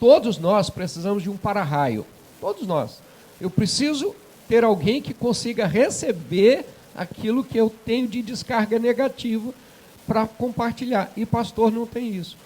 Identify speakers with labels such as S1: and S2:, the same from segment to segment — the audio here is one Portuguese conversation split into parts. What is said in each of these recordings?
S1: Todos nós precisamos de um para-raio. Todos nós. Eu preciso ter alguém que consiga receber aquilo que eu tenho de descarga negativa para compartilhar. E pastor não tem isso.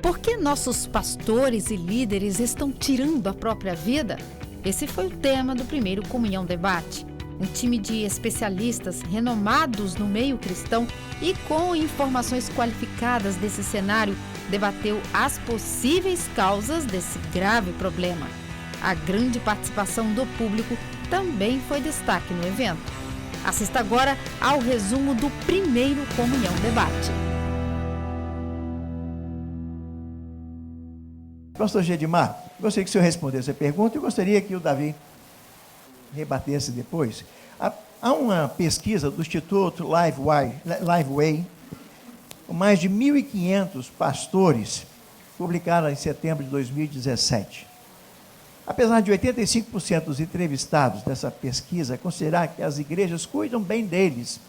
S2: Por que nossos pastores e líderes estão tirando a própria vida? Esse foi o tema do primeiro Comunhão Debate. Um time de especialistas renomados no meio cristão e com informações qualificadas desse cenário debateu as possíveis causas desse grave problema. A grande participação do público também foi destaque no evento. Assista agora ao resumo do primeiro Comunhão Debate.
S3: Pastor Gedimar, gostaria que o senhor respondesse a pergunta e gostaria que o Davi rebatesse depois. Há uma pesquisa do Instituto Liveway, com mais de 1.500 pastores, publicada em setembro de 2017. Apesar de 85% dos entrevistados dessa pesquisa considerar que as igrejas cuidam bem deles,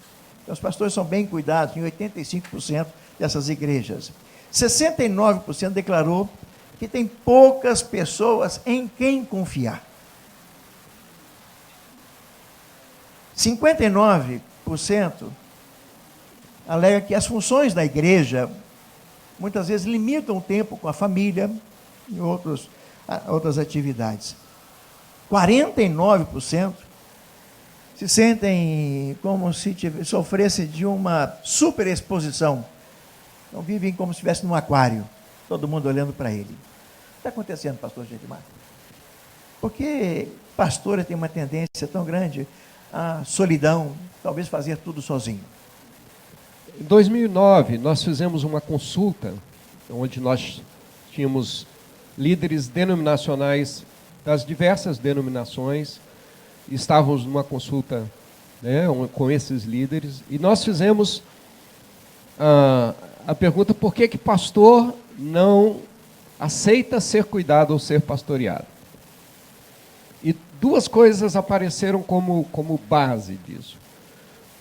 S3: então os pastores são bem cuidados em 85% dessas igrejas, 69% declarou que tem poucas pessoas em quem confiar. 59% alega que as funções da igreja muitas vezes limitam o tempo com a família e outras atividades. 49% se sentem como se sofressem de uma superexposição. Então vivem como se estivesse num aquário, todo mundo olhando para ele. O que está acontecendo, pastor Gedimar? Porque pastor tem uma tendência tão grande à solidão, talvez fazer tudo sozinho.
S1: Em 2009, nós fizemos uma consulta, onde nós tínhamos líderes denominacionais das diversas denominações, estávamos numa consulta, né, com esses líderes, e nós fizemos a pergunta: por que pastor não aceita ser cuidado ou ser pastoreado? E duas coisas apareceram como base disso.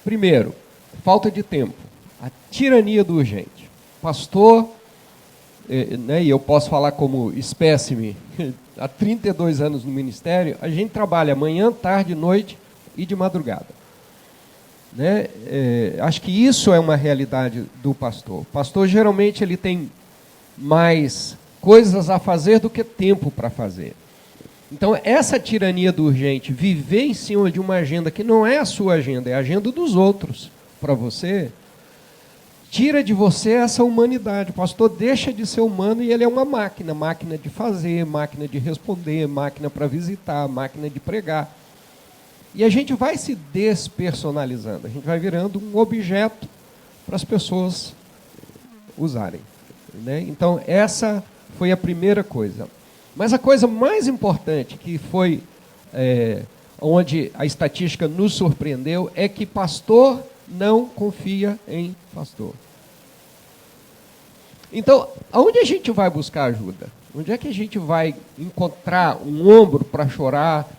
S1: Primeiro, falta de tempo, a tirania do urgente. Pastor, né, e eu posso falar como espécime, há 32 anos no ministério, a gente trabalha manhã, tarde, noite e de madrugada. Né? Acho que isso é uma realidade do pastor. O pastor, geralmente, ele tem mais coisas a fazer do que tempo para fazer. Então, essa tirania do urgente, viver em cima de uma agenda que não é a sua agenda, é a agenda dos outros para você, tira de você essa humanidade. O pastor deixa de ser humano e ele é uma máquina de fazer, máquina de responder, máquina para visitar, máquina de pregar. E a gente vai se despersonalizando, a gente vai virando um objeto para as pessoas usarem. Né? Então, essa foi a primeira coisa. Mas a coisa mais importante, que foi onde a estatística nos surpreendeu, é que pastor não confia em pastor. Então, aonde a gente vai buscar ajuda? Onde é que a gente vai encontrar um ombro para chorar,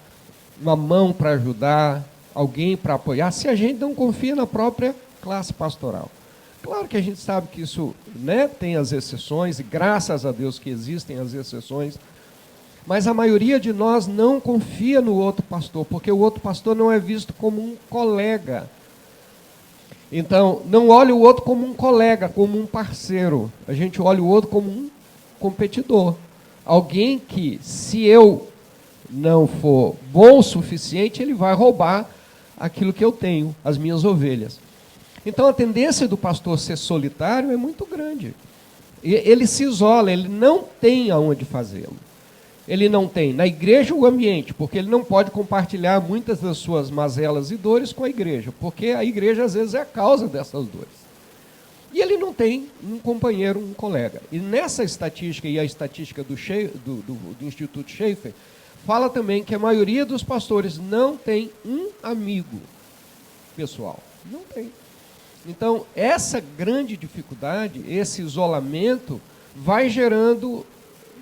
S1: uma mão para ajudar, alguém para apoiar, se a gente não confia na própria classe pastoral? Claro que a gente sabe que isso, né, tem as exceções, e graças a Deus que existem as exceções, mas a maioria de nós não confia no outro pastor, porque o outro pastor não é visto como um colega. Então, não olha o outro como um colega, como um parceiro. A gente olha o outro como um competidor. Alguém que, se eu não for bom o suficiente, ele vai roubar aquilo que eu tenho, as minhas ovelhas. Então, a tendência do pastor ser solitário é muito grande. Ele se isola, ele não tem aonde fazê-lo. Ele não tem na igreja o ambiente, porque ele não pode compartilhar muitas das suas mazelas e dores com a igreja, porque a igreja às vezes é a causa dessas dores. E ele não tem um companheiro, um colega. E nessa estatística, e a estatística do Instituto Schaeffer, fala também que a maioria dos pastores não tem um amigo pessoal. Não tem. Então, essa grande dificuldade, esse isolamento, vai gerando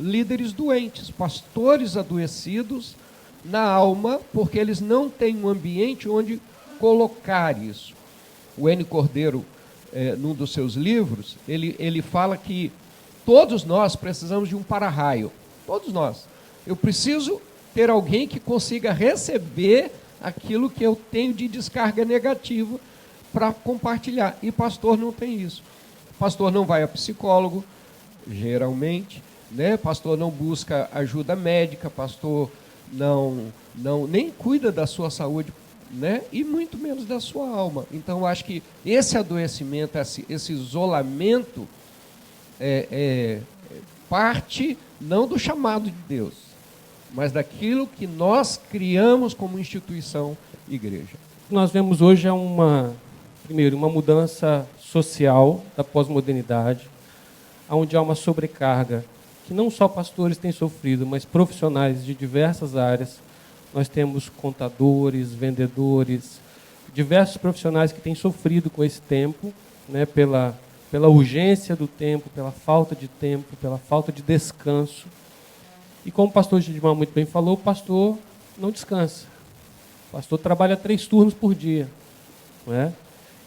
S1: líderes doentes, pastores adoecidos na alma, porque eles não têm um ambiente onde colocar isso. O N. Cordeiro, num dos seus livros, ele fala que todos nós precisamos de um para-raio. Todos nós. Eu preciso ter alguém que consiga receber aquilo que eu tenho de descarga negativa para compartilhar. E pastor não tem isso. Pastor não vai a psicólogo, geralmente, né? Pastor não busca ajuda médica, pastor nem cuida da sua saúde, né? E muito menos da sua alma. Então, eu acho que esse adoecimento, esse isolamento parte não do chamado de Deus, mas daquilo que nós criamos como instituição igreja.
S4: O que nós vemos hoje é primeiro, uma mudança social da pós-modernidade, onde há uma sobrecarga que não só pastores têm sofrido, mas profissionais de diversas áreas. Nós temos contadores, vendedores, diversos profissionais que têm sofrido com esse tempo, né, pela urgência do tempo, pela falta de tempo, pela falta de descanso. E como o pastor Gidmar muito bem falou, o pastor não descansa. O pastor trabalha 3 turnos por dia, não é?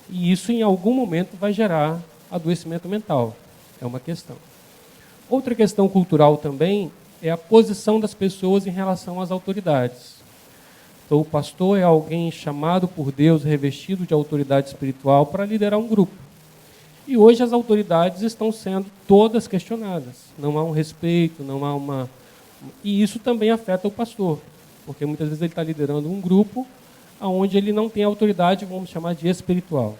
S4: E isso, em algum momento, vai gerar adoecimento mental. É uma questão. Outra questão cultural também é a posição das pessoas em relação às autoridades. Então, o pastor é alguém chamado por Deus, revestido de autoridade espiritual para liderar um grupo. E hoje as autoridades estão sendo todas questionadas. Não há um respeito, não há uma... E isso também afeta o pastor, porque muitas vezes ele está liderando um grupo onde ele não tem autoridade, vamos chamar de espiritual,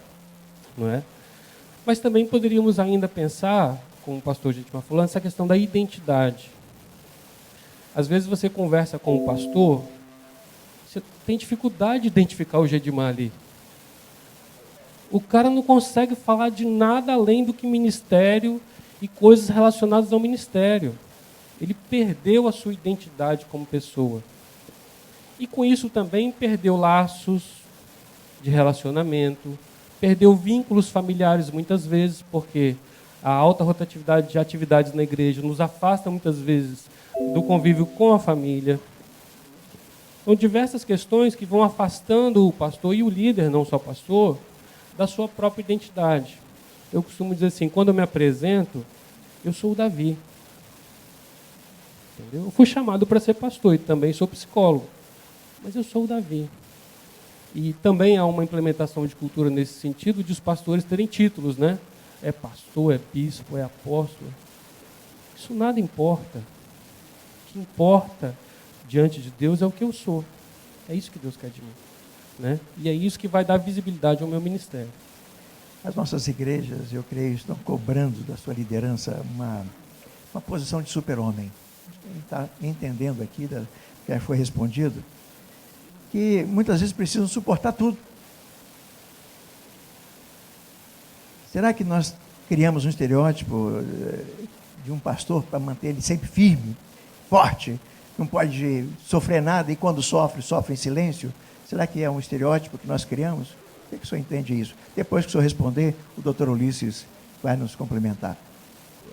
S4: não é? Mas também poderíamos ainda pensar, como o pastor Gidmar falou, essa questão da identidade. Às vezes você conversa com o pastor, você tem dificuldade de identificar o Gidmar ali. O cara não consegue falar de nada além do que ministério e coisas relacionadas ao ministério. Ele perdeu a sua identidade como pessoa. E com isso também perdeu laços de relacionamento, perdeu vínculos familiares muitas vezes, porque a alta rotatividade de atividades na igreja nos afasta muitas vezes do convívio com a família. São diversas questões que vão afastando o pastor e o líder, não só o pastor, da sua própria identidade. Eu costumo dizer assim, quando eu me apresento, eu sou o Davi. Entendeu? Eu fui chamado para ser pastor e também sou psicólogo, mas eu sou o Davi. E também há uma implementação de cultura nesse sentido de os pastores terem títulos, né? É pastor, é bispo, é apóstolo. Isso nada importa. O que importa diante de Deus é o que eu sou. É isso que Deus quer de mim, né? E é isso que vai dar visibilidade ao meu ministério.
S3: As nossas igrejas, eu creio, estão cobrando da sua liderança uma posição de super-homem. A gente está entendendo aqui, que foi respondido, que muitas vezes precisam suportar tudo. Será que nós criamos um estereótipo de um pastor para manter ele sempre firme, forte, não pode sofrer nada e quando sofre, sofre em silêncio? Será que é um estereótipo que nós criamos? O que o senhor entende isso? Depois que o senhor responder, o doutor Ulisses vai nos complementar.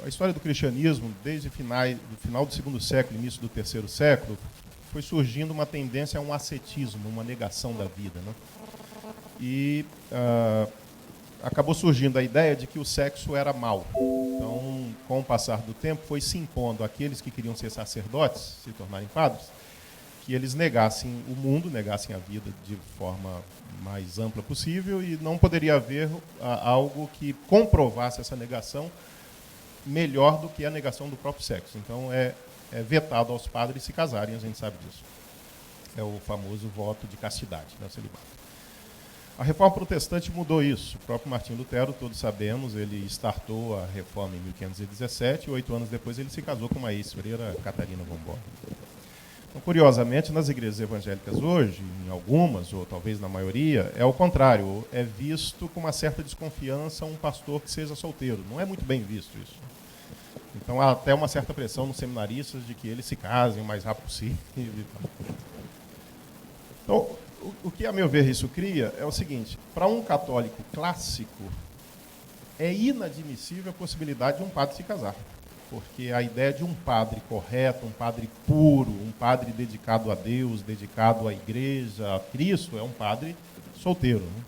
S5: A história do cristianismo, desde o final do segundo século, início do terceiro século, foi surgindo uma tendência a um ascetismo, uma negação da vida, né? E acabou surgindo a ideia de que o sexo era mau. Então, com o passar do tempo, foi se impondo àqueles que queriam ser sacerdotes, se tornarem padres, que eles negassem o mundo, negassem a vida de forma mais ampla possível, e não poderia haver algo que comprovasse essa negação melhor do que a negação do próprio sexo. Então, é vetado aos padres se casarem, a gente sabe disso. É o famoso voto de castidade, né, o celibato. A reforma protestante mudou isso. O próprio Martinho Lutero, todos sabemos, ele startou a reforma em 1517 e 8 anos depois ele se casou com uma ex-freira, Catarina von Born. Então, curiosamente, nas igrejas evangélicas hoje, em algumas, ou talvez na maioria, é o contrário. É visto com uma certa desconfiança um pastor que seja solteiro. Não é muito bem visto isso. Então, há até uma certa pressão nos seminaristas de que eles se casem o mais rápido possível. Então, o que, a meu ver, isso cria é o seguinte: para um católico clássico, é inadmissível a possibilidade de um padre se casar. Porque a ideia de um padre correto, um padre puro, um padre dedicado a Deus, dedicado à igreja, a Cristo, é um padre solteiro. Né?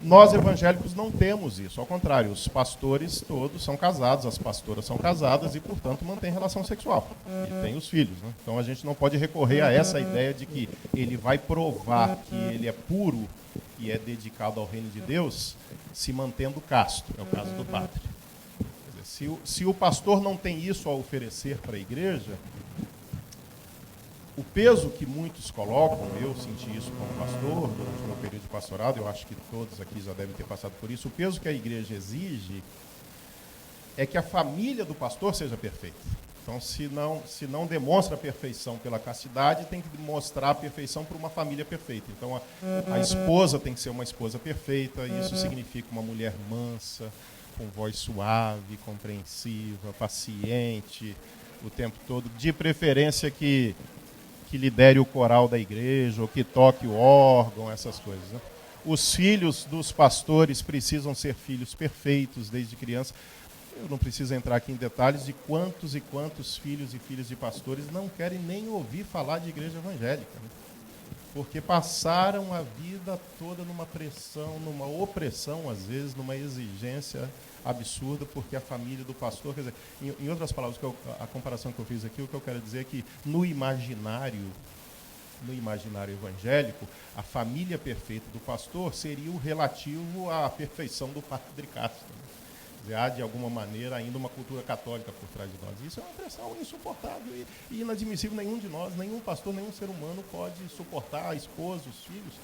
S5: Nós, evangélicos, não temos isso. Ao contrário, os pastores todos são casados, as pastoras são casadas e, portanto, mantêm relação sexual. E têm os filhos. Né? Então, a gente não pode recorrer a essa ideia de que ele vai provar que ele é puro e é dedicado ao reino de Deus, se mantendo casto. É o caso do padre. Se o pastor não tem isso a oferecer para a igreja, o peso que muitos colocam, eu senti isso como pastor, durante o meu período de pastorado, eu acho que todos aqui já devem ter passado por isso, o peso que a igreja exige é que a família do pastor seja perfeita. Então, se não demonstra a perfeição pela castidade, tem que mostrar a perfeição para uma família perfeita. Então, a esposa tem que ser uma esposa perfeita, e isso significa uma mulher mansa, com voz suave, compreensiva, paciente, o tempo todo, de preferência que lidere o coral da igreja, ou que toque o órgão, essas coisas. Né? Os filhos dos pastores precisam ser filhos perfeitos desde criança. Eu não preciso entrar aqui em detalhes de quantos e quantos filhos e filhas de pastores não querem nem ouvir falar de igreja evangélica, né? Porque passaram a vida toda numa pressão, numa opressão, às vezes, numa exigência absurda, porque a família do pastor... Quer dizer, em outras palavras, a comparação que eu fiz aqui, o que eu quero dizer é que no imaginário evangélico, a família perfeita do pastor seria o relativo à perfeição do padre casto. Quer dizer, há, de alguma maneira, ainda uma cultura católica por trás de nós. Isso é uma pressão insuportável e inadmissível. Nenhum de nós, nenhum pastor, nenhum ser humano pode suportar a esposa, os filhos.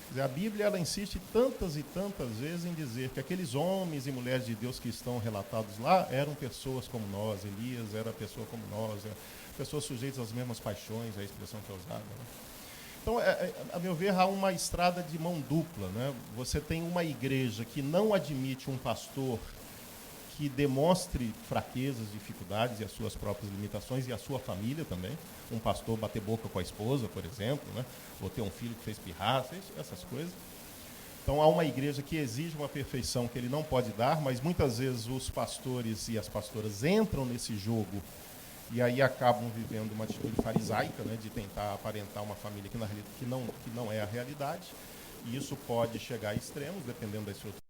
S5: Quer dizer, a Bíblia ela insiste tantas e tantas vezes em dizer que aqueles homens e mulheres de Deus que estão relatados lá eram pessoas como nós. Elias era pessoa como nós, pessoas sujeitas às mesmas paixões, é a expressão que é usada. Né? Então, a meu ver, há uma estrada de mão dupla. Né? Você tem uma igreja que não admite um pastor que demonstre fraquezas, dificuldades e as suas próprias limitações, e a sua família também. Um pastor bater boca com a esposa, por exemplo, né? Ou ter um filho que fez pirraça, essas coisas. Então, há uma igreja que exige uma perfeição que ele não pode dar, mas muitas vezes os pastores e as pastoras entram nesse jogo e aí acabam vivendo uma atitude farisaica, né, de tentar aparentar uma família que não é a realidade. E isso pode chegar a extremos, dependendo da estrutura.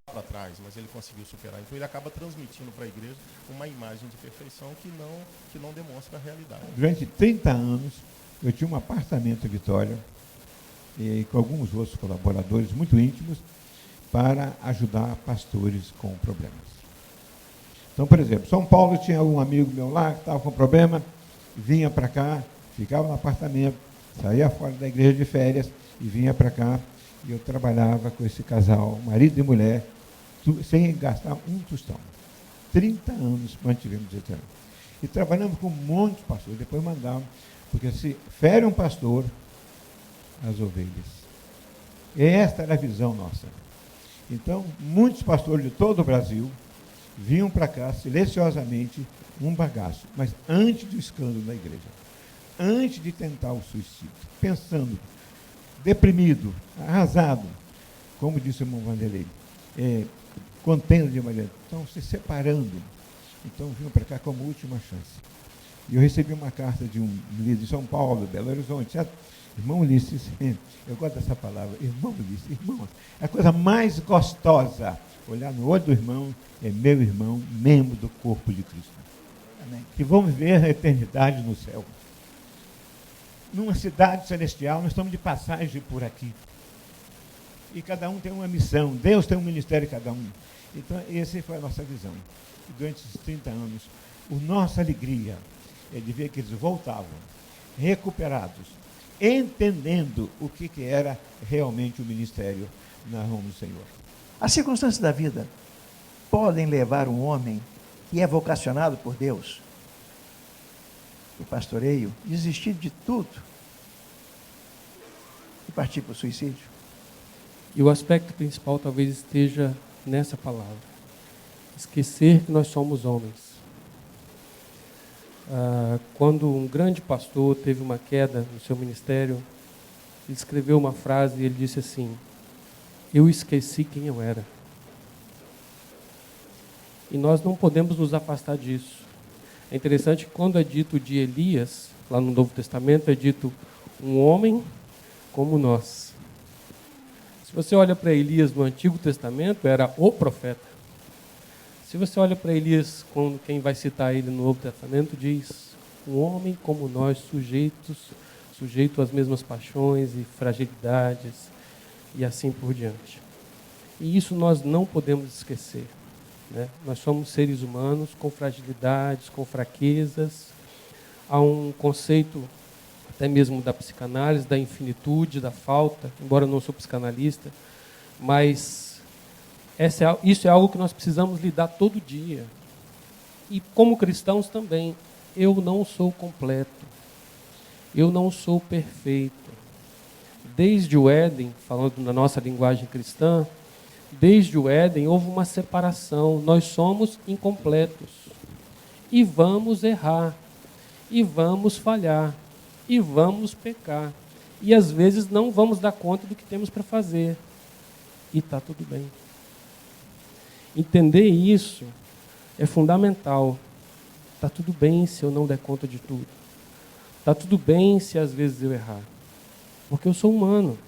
S5: Para trás, mas ele conseguiu superar. Então ele acaba transmitindo para a igreja uma imagem de perfeição que não demonstra a realidade.
S6: Durante 30 anos, eu tinha um apartamento em Vitória, e com alguns outros colaboradores muito íntimos, para ajudar pastores com problemas. Então, por exemplo, São Paulo tinha um amigo meu lá que estava com problema, vinha para cá, ficava no apartamento, saía fora da igreja de férias e vinha para cá. E eu trabalhava com esse casal, marido e mulher, sem gastar um tostão. 30 anos mantivemos esse trabalho. E trabalhamos com muitos pastores, depois mandávamos, porque se fere um pastor, as ovelhas. Esta era a visão nossa. Então, muitos pastores de todo o Brasil vinham para cá silenciosamente um bagaço, mas antes do escândalo da igreja, antes de tentar o suicídio, pensando, deprimido, arrasado, como disse o irmão Vanderlei, contendo de maneira, estão se separando, então vinham para cá como última chance. E eu recebi uma carta de um líder de São Paulo, Belo Horizonte, certo? Irmão Ulisses, eu gosto dessa palavra, irmão Ulisses, irmão, é a coisa mais gostosa, olhar no olho do irmão, é meu irmão, membro do corpo de Cristo. Amém. Que vamos ver a eternidade no céu. Numa cidade celestial, nós estamos de passagem por aqui. e cada um tem uma missão. Deus tem um ministério cada um. Então, essa foi a nossa visão. E durante esses 30 anos, a nossa alegria é de ver que eles voltavam, recuperados, entendendo o que era realmente o ministério na mão do Senhor.
S3: As circunstâncias da vida podem levar um homem que é vocacionado por Deus, o pastoreio, desistir de tudo e partir para o suicídio.
S4: E o aspecto principal talvez esteja nessa palavra: esquecer que nós somos homens. Quando um grande pastor teve uma queda no seu ministério, ele escreveu uma frase e ele disse assim: eu esqueci quem eu era. E nós não podemos nos afastar disso. É interessante que quando é dito de Elias, lá no Novo Testamento, é dito um homem como nós. Se você olha para Elias no Antigo Testamento, era o profeta. Se você olha para Elias, quando quem vai citar ele no Novo Testamento, diz um homem como nós, sujeito às mesmas paixões e fragilidades, e assim por diante. E isso nós não podemos esquecer, né? Nós somos seres humanos com fragilidades, com fraquezas. Há um conceito, até mesmo da psicanálise, da infinitude, da falta, embora eu não sou psicanalista, mas isso é algo que nós precisamos lidar todo dia. E como cristãos também, eu não sou completo, eu não sou perfeito. Desde o Éden, falando na nossa linguagem cristã, desde o Éden houve uma separação. Nós somos incompletos e vamos errar, e vamos falhar, e vamos pecar, e às vezes não vamos dar conta do que temos para fazer, e está tudo bem. Entender isso é fundamental. Está tudo bem se eu não der conta de tudo, está tudo bem se às vezes eu errar, porque eu sou humano.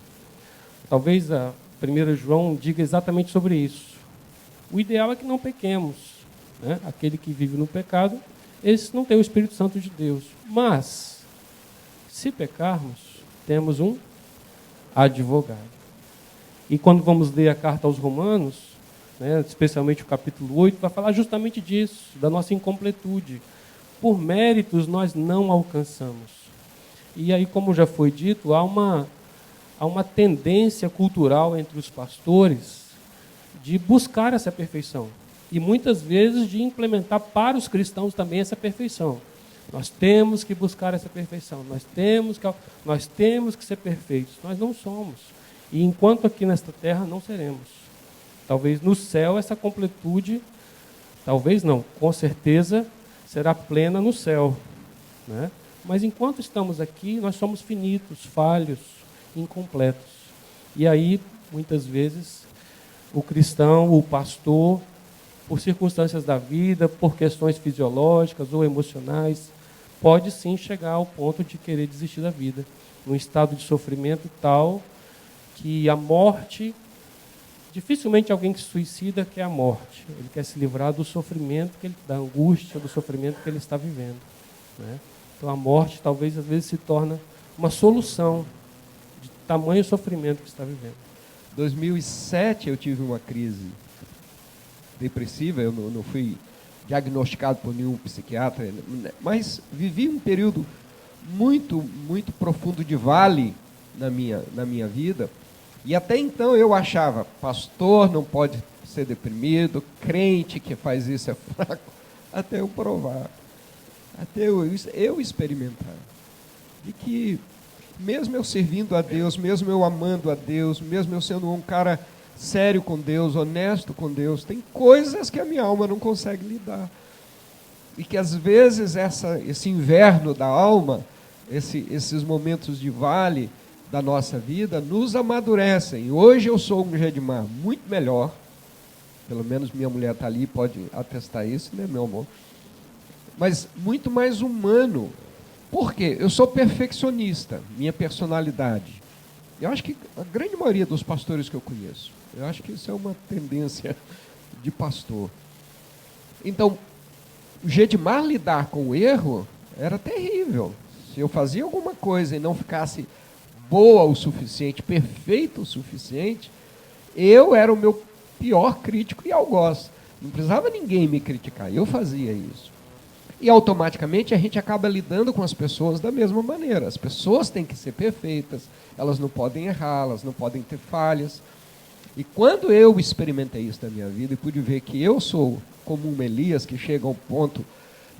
S4: Talvez a 1 João diga exatamente sobre isso. O ideal é que não pequemos, né? Aquele que vive no pecado, esse não tem o Espírito Santo de Deus. Mas, se pecarmos, temos um advogado. E quando vamos ler a carta aos Romanos, né, especialmente o capítulo 8, vai falar justamente disso, da nossa incompletude. Por méritos nós não alcançamos. E aí, como já foi dito, há uma tendência cultural entre os pastores de buscar essa perfeição. E muitas vezes de implementar para os cristãos também essa perfeição. Nós temos que buscar essa perfeição, nós temos que ser perfeitos. Nós não somos. E enquanto aqui nesta terra não seremos. Talvez no céu essa completude, talvez não, com certeza será plena no céu, né? Mas enquanto estamos aqui, nós somos finitos, falhos, incompletos. E aí, muitas vezes, o cristão, o pastor, por circunstâncias da vida, por questões fisiológicas ou emocionais, pode sim chegar ao ponto de querer desistir da vida, num estado de sofrimento tal que a morte, dificilmente alguém que se suicida quer a morte, ele quer se livrar do sofrimento, da angústia, do sofrimento que ele está vivendo, né? Então a morte talvez às vezes se torna uma solução de tamanho sofrimento que está vivendo.
S1: Em 2007 eu tive uma crise depressiva, eu não fui diagnosticado por nenhum psiquiatra, mas vivi um período muito, muito profundo de vale na minha vida, e até então eu achava, pastor não pode ser deprimido, crente que faz isso é fraco, até eu provar, até eu experimentar, de que mesmo eu servindo a Deus, mesmo eu amando a Deus, mesmo eu sendo um cara sério com Deus, honesto com Deus, tem coisas que a minha alma não consegue lidar. E que às vezes esse inverno da alma, esses momentos de vale da nossa vida, nos amadurecem. Hoje eu sou um Gedmar muito melhor, pelo menos minha mulher está ali, pode atestar isso, né, meu amor? Mas muito mais humano. Por quê? Eu sou perfeccionista, minha personalidade. Eu acho que a grande maioria dos pastores que eu conheço, eu acho que isso é uma tendência de pastor. Então, o Gedmar lidar com o erro era terrível. Se eu fazia alguma coisa e não ficasse boa o suficiente, perfeita o suficiente, Eu era o meu pior crítico e algoz. Não precisava ninguém me criticar, eu fazia isso. E automaticamente a gente acaba lidando com as pessoas da mesma maneira. As pessoas têm que ser perfeitas, elas não podem errar, elas não podem ter falhas. E quando eu experimentei isso na minha vida e pude ver que eu sou como um Elias que chega ao ponto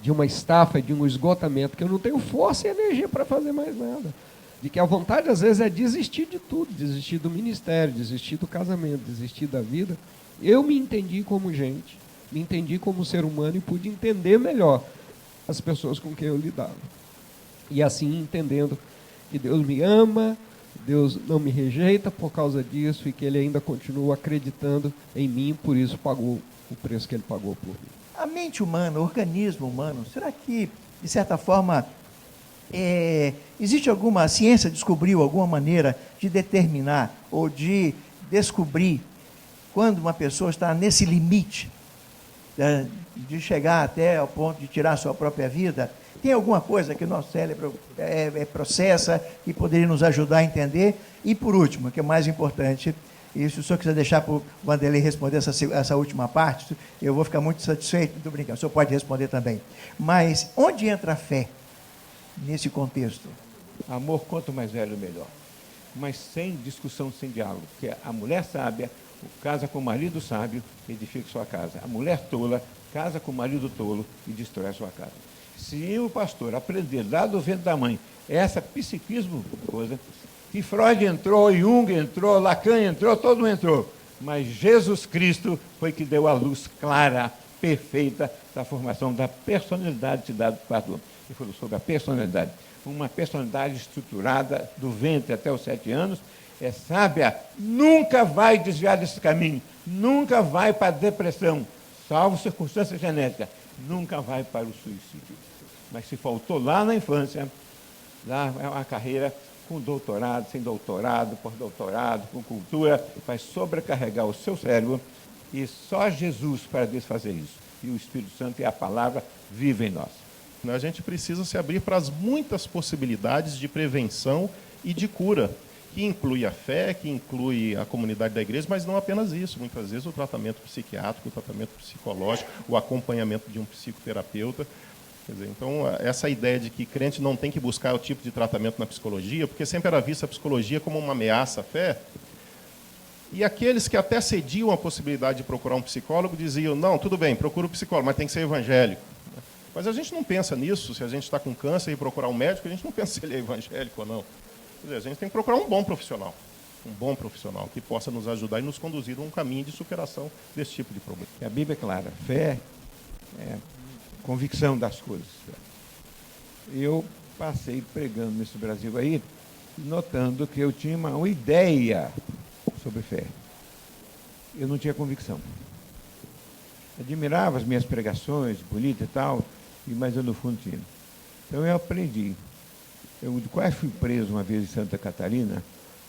S1: de uma estafa, de um esgotamento, que eu não tenho força e energia para fazer mais nada. De que a vontade, às vezes, é desistir de tudo, desistir do ministério, desistir do casamento, desistir da vida. Eu me entendi como gente, me entendi como ser humano e pude entender melhor as pessoas com quem eu lidava. E assim, entendendo que Deus me ama, Deus não me rejeita por causa disso e que Ele ainda continua acreditando em mim, por isso pagou o preço que Ele pagou por mim.
S3: A mente humana, o organismo humano, será que, de certa forma, existe alguma, a ciência descobriu alguma maneira de determinar ou de descobrir quando uma pessoa está nesse limite de chegar até ao ponto de tirar a sua própria vida? Tem alguma coisa que o nosso cérebro processa que poderia nos ajudar a entender? E, por último, que é o mais importante, e se o senhor quiser deixar para o Vanderlei responder essa última parte, eu vou ficar muito satisfeito. Muito obrigado. O senhor pode responder também. Mas onde entra a fé nesse contexto?
S6: Amor, quanto mais velho, melhor. Mas sem discussão, sem diálogo. Porque a mulher sábia casa com o marido sábio e edifica sua casa. A mulher tola casa com o marido tolo e destrói a sua casa. Se o pastor aprender lá do ventre da mãe essa psiquismo coisa, que Freud entrou, Jung entrou, Lacan entrou, todo mundo entrou. Mas Jesus Cristo foi que deu a luz clara, perfeita, da formação da personalidade de dado pastor. Ele falou sobre a personalidade. Uma personalidade estruturada do ventre até os 7 anos, é sábia, nunca vai desviar desse caminho, nunca vai para a depressão, salvo circunstância genética, nunca vai para o suicídio. Mas se faltou lá na infância, lá é uma carreira com doutorado, sem doutorado, pós-doutorado, com cultura, vai sobrecarregar o seu cérebro, e só Jesus para desfazer isso. E o Espírito Santo e a palavra vivem em nós.
S5: A gente precisa se abrir para as muitas possibilidades de prevenção e de cura, que inclui a fé, que inclui a comunidade da igreja, mas não apenas isso. Muitas vezes o tratamento psiquiátrico, o tratamento psicológico, o acompanhamento de um psicoterapeuta. Quer dizer, então, essa ideia de que crente não tem que buscar o tipo de tratamento na psicologia, porque sempre era vista a psicologia como uma ameaça à fé, e aqueles que até cediam a possibilidade de procurar um psicólogo diziam, não, tudo bem, procura um psicólogo, mas tem que ser evangélico. Mas a gente não pensa nisso, se a gente está com câncer e procurar um médico, a gente não pensa se ele é evangélico ou não. Quer dizer, a gente tem que procurar um bom profissional que possa nos ajudar e nos conduzir a um caminho de superação desse tipo de problema.
S6: A Bíblia é clara, fé é convicção das coisas. Eu passei pregando nesse Brasil aí, notando que eu tinha uma ideia sobre fé. Eu não tinha convicção. Admirava as minhas pregações, bonitas e tal, mas eu no fundo tinha. Então eu aprendi. Eu quase fui preso uma vez em Santa Catarina,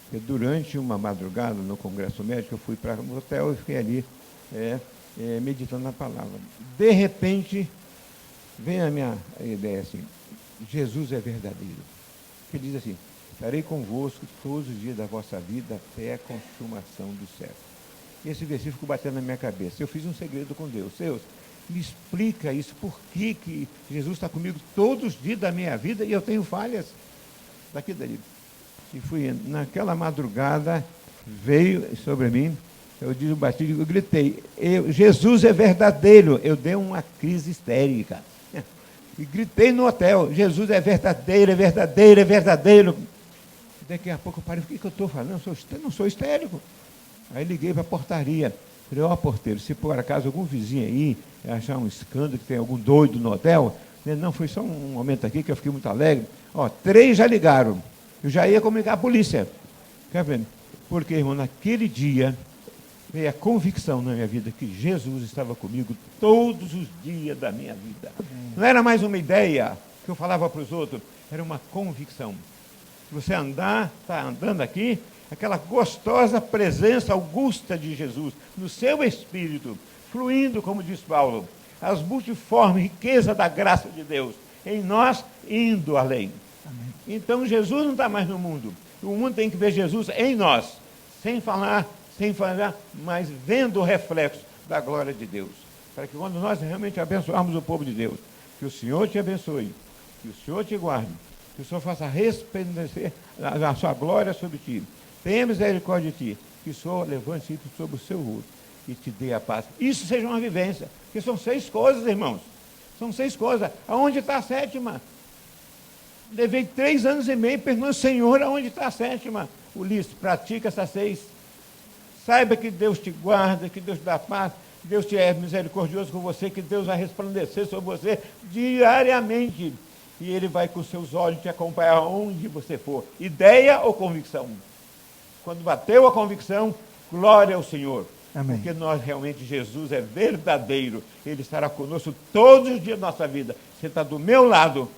S6: porque durante uma madrugada no Congresso Médico, eu fui para um hotel e fiquei ali meditando na palavra. De repente, vem a minha ideia assim, Jesus é verdadeiro. Ele diz assim, estarei convosco todos os dias da vossa vida até a consumação do século. Esse versículo ficou batendo na minha cabeça. Eu fiz um segredo com Deus. Deus, me explica isso, por que Jesus está comigo todos os dias da minha vida e eu tenho falhas daqui e dali. E fui, naquela madrugada, veio sobre mim, eu disse o batismo, eu gritei, Jesus é verdadeiro. Eu dei uma crise histérica. E gritei no hotel, Jesus é verdadeiro, é verdadeiro, é verdadeiro. E daqui a pouco eu parei, o que eu estou falando? Eu não sou histérico. Aí liguei para a portaria. Falei, ó, porteiro, se por acaso algum vizinho aí achar um escândalo, que tem algum doido no hotel, não, foi só um momento aqui que eu fiquei muito alegre. Ó, 3 já ligaram. Eu já ia comunicar a polícia. Quer ver? Porque, irmão, naquele dia veio a convicção na minha vida que Jesus estava comigo todos os dias da minha vida. Não era mais uma ideia que eu falava para os outros, era uma convicção. Você está andando aqui, aquela gostosa presença augusta de Jesus no seu espírito, fluindo, como diz Paulo, as multiformes riquezas da graça de Deus, em nós indo além. Amém. Então Jesus não está mais no mundo, o mundo tem que ver Jesus em nós, sem falar, sem falar, mas vendo o reflexo da glória de Deus. Para que quando nós realmente abençoarmos o povo de Deus, que o Senhor te abençoe, que o Senhor te guarde, que o Senhor faça resplandecer a sua glória sobre ti, tenha misericórdia de ti, que o Senhor levante sobre o seu rosto e te dê a paz. Isso seja uma vivência, porque são 6 coisas, irmãos. São 6 coisas. Aonde está a 7ª? Levei 3 anos e meio perguntando, Senhor, aonde está a 7ª? Ulisses, pratica essas 6. Saiba que Deus te guarda, que Deus te dá paz, que Deus te é misericordioso com você, que Deus vai resplandecer sobre você diariamente. E Ele vai com seus olhos te acompanhar onde você for. Ideia ou convicção? Quando bateu a convicção, glória ao Senhor.
S3: Amém.
S6: Porque nós realmente, Jesus é verdadeiro. Ele estará conosco todos os dias da nossa vida. Você está do meu lado.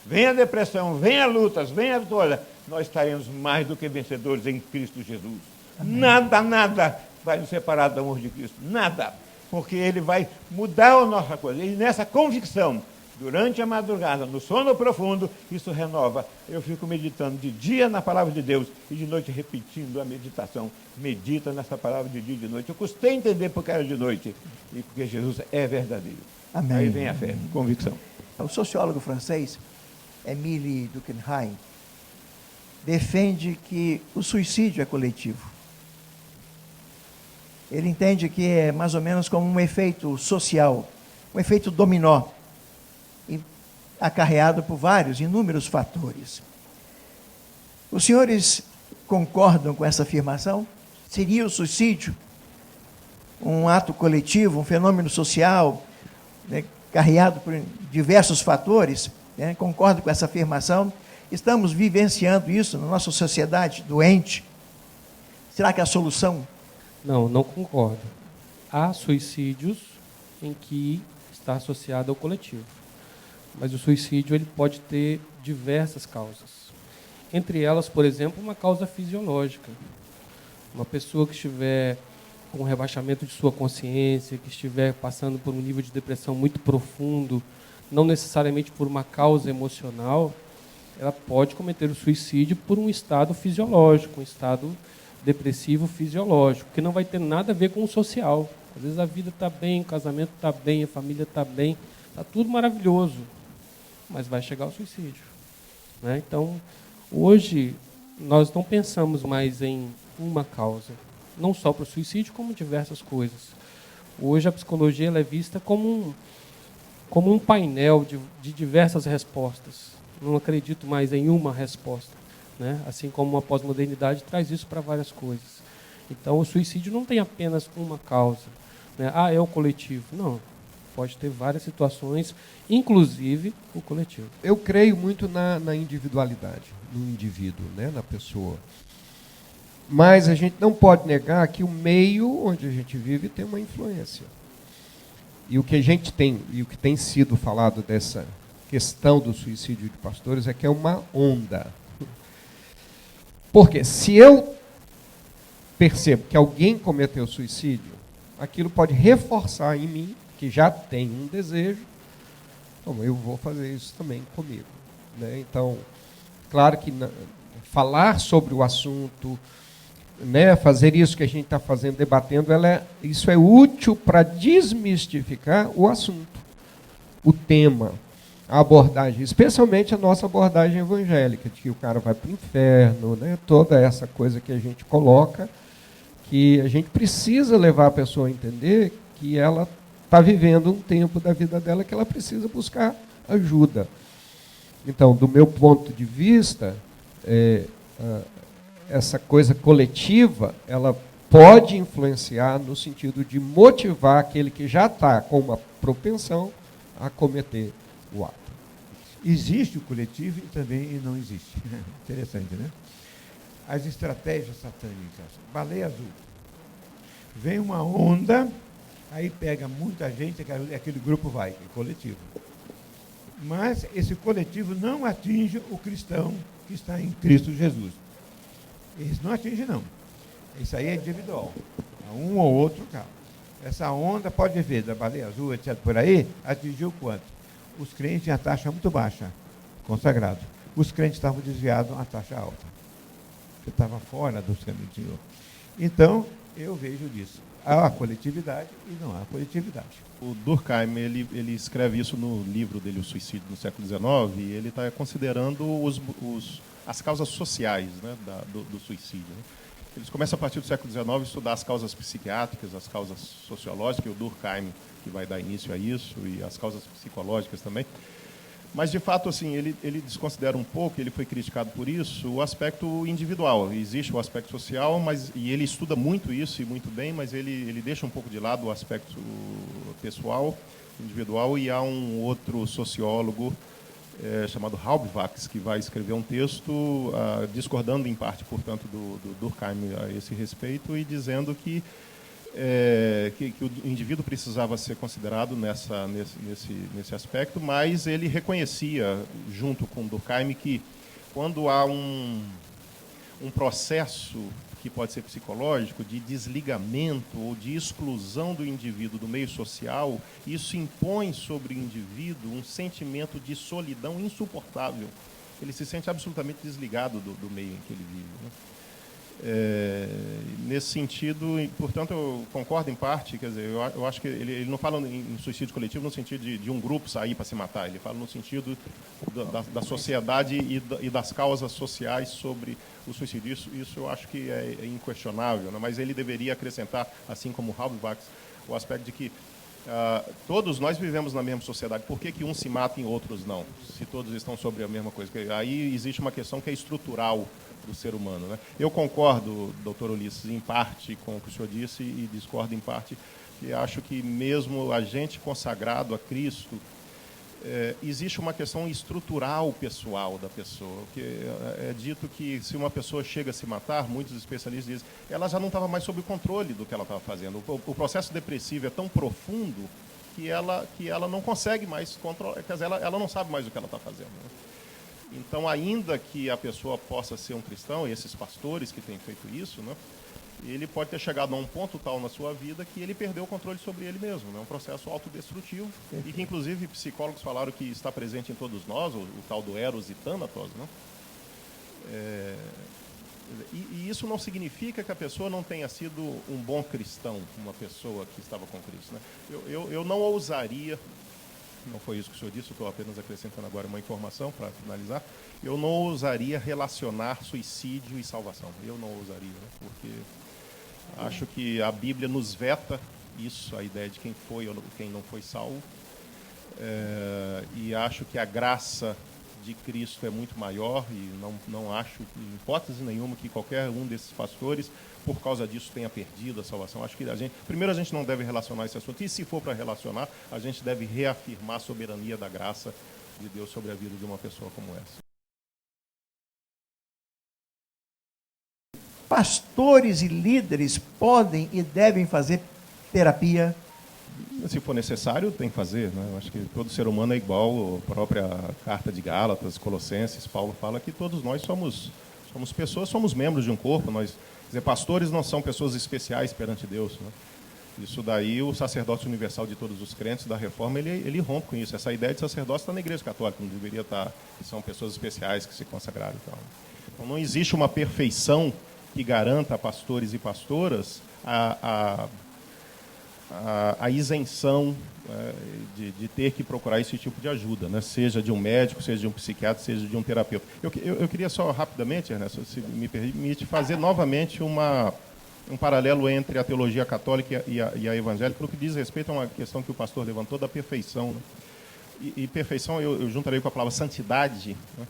S6: Venha a depressão, venha a lutas, venha a vitória. Nós estaremos mais do que vencedores em Cristo Jesus. Amém. Nada vai nos separar do amor de Cristo. Nada. Porque Ele vai mudar a nossa coisa. E nessa convicção, durante a madrugada, no sono profundo, isso renova. Eu fico meditando de dia na palavra de Deus e de noite repetindo a meditação. Medita nessa palavra de dia e de noite. Eu custei entender porque era de noite e porque Jesus é verdadeiro.
S3: Amém.
S6: Aí vem a fé, convicção.
S3: O sociólogo francês, Émile Durkheim, defende que o suicídio é coletivo. Ele entende que é mais ou menos como um efeito social, um efeito dominó, acarreado por inúmeros fatores. Os senhores concordam com essa afirmação? Seria o suicídio um ato coletivo, um fenômeno social, né, carreado por diversos fatores? Né? Concordam com essa afirmação? Estamos vivenciando isso na nossa sociedade doente? Será que é a solução?
S4: Não concordo. Há suicídios em que está associado ao coletivo. Mas o suicídio ele pode ter diversas causas. Entre elas, por exemplo, uma causa fisiológica. Uma pessoa que estiver com rebaixamento de sua consciência, que estiver passando por um nível de depressão muito profundo, não necessariamente por uma causa emocional, ela pode cometer o suicídio por um estado fisiológico, um estado depressivo fisiológico, que não vai ter nada a ver com o social. Às vezes a vida está bem, o casamento está bem, a família está bem, está tudo maravilhoso, mas vai chegar ao suicídio. Né? Então, hoje, nós não pensamos mais em uma causa, não só para o suicídio, como diversas coisas. Hoje, a psicologia ela é vista como um painel de diversas respostas. Não acredito mais em uma resposta. Né? Assim como a pós-modernidade traz isso para várias coisas. Então, o suicídio não tem apenas uma causa. Né? É o coletivo. Não. Pode ter várias situações, inclusive o coletivo.
S1: Eu creio muito na individualidade, no indivíduo, né, na pessoa. Mas a gente não pode negar que o meio onde a gente vive tem uma influência. E o que a gente tem, e o que tem sido falado dessa questão do suicídio de pastores é que é uma onda. Porque se eu percebo que alguém cometeu suicídio, aquilo pode reforçar em mim, que já tem um desejo, então eu vou fazer isso também comigo. Né? Então, claro que falar sobre o assunto, né, fazer isso que a gente está fazendo, debatendo, isso é útil para desmistificar o assunto, o tema, a abordagem, especialmente a nossa abordagem evangélica, de que o cara vai para o inferno, né, toda essa coisa que a gente coloca, que a gente precisa levar a pessoa a entender que ela está vivendo um tempo da vida dela que ela precisa buscar ajuda. Então, do meu ponto de vista, essa coisa coletiva, ela pode influenciar no sentido de motivar aquele que já está com uma propensão a cometer o ato.
S6: Existe o coletivo e também não existe. Interessante, né? As estratégias satânicas. Baleia azul. Vem uma onda, aí pega muita gente, aquele grupo vai, é coletivo. Mas esse coletivo não atinge o cristão que está em Cristo Jesus. Eles não atingem, não. Isso aí é individual. Um ou outro carro. Essa onda, pode ver, da baleia azul, etc., por aí, atingiu quanto? Os crentes tinham a taxa muito baixa, consagrado. Os crentes estavam desviados a taxa alta. Porque estava fora dos caminhos do Senhor. Então, eu vejo disso. Há a coletividade e não há coletividade.
S5: O Durkheim, ele escreve isso no livro dele, O Suicídio no Século XIX, e ele está considerando as causas sociais, né, do suicídio. Né? Eles começam, a partir do século XIX, a estudar as causas psiquiátricas, as causas sociológicas, e o Durkheim que vai dar início a isso, e as causas psicológicas também. Mas, de fato, assim, ele desconsidera um pouco, ele foi criticado por isso, o aspecto individual. Existe o aspecto social, e ele estuda muito isso, e muito bem, mas ele deixa um pouco de lado o aspecto pessoal, individual, e há um outro sociólogo chamado Halbwachs, que vai escrever um texto discordando, em parte, portanto, do Durkheim a esse respeito, e dizendo que o indivíduo precisava ser considerado nesse aspecto, mas ele reconhecia, junto com Durkheim, que quando há um processo que pode ser psicológico, de desligamento ou de exclusão do indivíduo do meio social, isso impõe sobre o indivíduo um sentimento de solidão insuportável. Ele se sente absolutamente desligado do meio em que ele vive, né? Nesse sentido, portanto, eu concordo em parte, quer dizer, eu acho que ele não fala em suicídio coletivo no sentido de um grupo sair para se matar, ele fala no sentido da sociedade e das causas sociais sobre o suicídio. Isso eu acho que é inquestionável, né? Mas ele deveria acrescentar, assim como Halbwachs, o aspecto de que todos nós vivemos na mesma sociedade. Por que uns se matam e outros não? Se todos estão sobre a mesma coisa. Aí existe uma questão que é estrutural do ser humano, né? Eu concordo, doutor Ulisses, em parte com o que o senhor disse e discordo em parte, e acho que mesmo a gente consagrado a Cristo, existe uma questão estrutural pessoal da pessoa, que é dito que se uma pessoa chega a se matar, muitos especialistas dizem, ela já não estava mais sob o controle do que ela estava fazendo. O processo depressivo é tão profundo que ela não consegue mais controlar, quer dizer, ela não sabe mais o que ela está fazendo, né? Então, ainda que a pessoa possa ser um cristão, e esses pastores que têm feito isso, né, ele pode ter chegado a um ponto tal na sua vida que ele perdeu o controle sobre ele mesmo. É, né? Um processo autodestrutivo, e que, inclusive, psicólogos falaram que está presente em todos nós, o tal do Eros e Thanatos. Né? E isso não significa que a pessoa não tenha sido um bom cristão, uma pessoa que estava com Cristo. Né? Eu não ousaria... Não foi isso que o senhor disse, eu estou apenas acrescentando agora uma informação para finalizar. Eu não ousaria relacionar suicídio e salvação. Eu não ousaria, né? Porque acho que a Bíblia nos veta isso, a ideia de quem foi ou quem não foi salvo. E acho que a graça de Cristo é muito maior, e não acho, em hipótese nenhuma, que qualquer um desses pastores, por causa disso, tenha perdido a salvação. Acho que primeiro a gente não deve relacionar esse assunto, e se for para relacionar, a gente deve reafirmar a soberania da graça de Deus sobre a vida de uma pessoa como essa.
S3: Pastores e líderes podem e devem fazer terapia?
S5: Se for necessário, tem que fazer, né? Eu acho que todo ser humano é igual. A própria carta de Gálatas, Colossenses, Paulo fala que todos nós somos pessoas, somos membros de um corpo. Quer dizer, pastores não são pessoas especiais perante Deus, né? Isso daí, o sacerdócio universal de todos os crentes da Reforma, ele rompe com isso. Essa ideia de sacerdócio está na Igreja Católica, não deveria estar, que são pessoas especiais que se consagraram e tal. Então, não existe uma perfeição que garanta a pastores e pastoras a isenção de ter que procurar esse tipo de ajuda, né? Seja de um médico, seja de um psiquiatra, seja de um terapeuta. Eu queria só rapidamente, Ernesto, se me permite, fazer novamente um paralelo entre a teologia católica e a evangélica, no que diz respeito a uma questão que o pastor levantou da perfeição, né? E perfeição eu juntarei com a palavra santidade, né?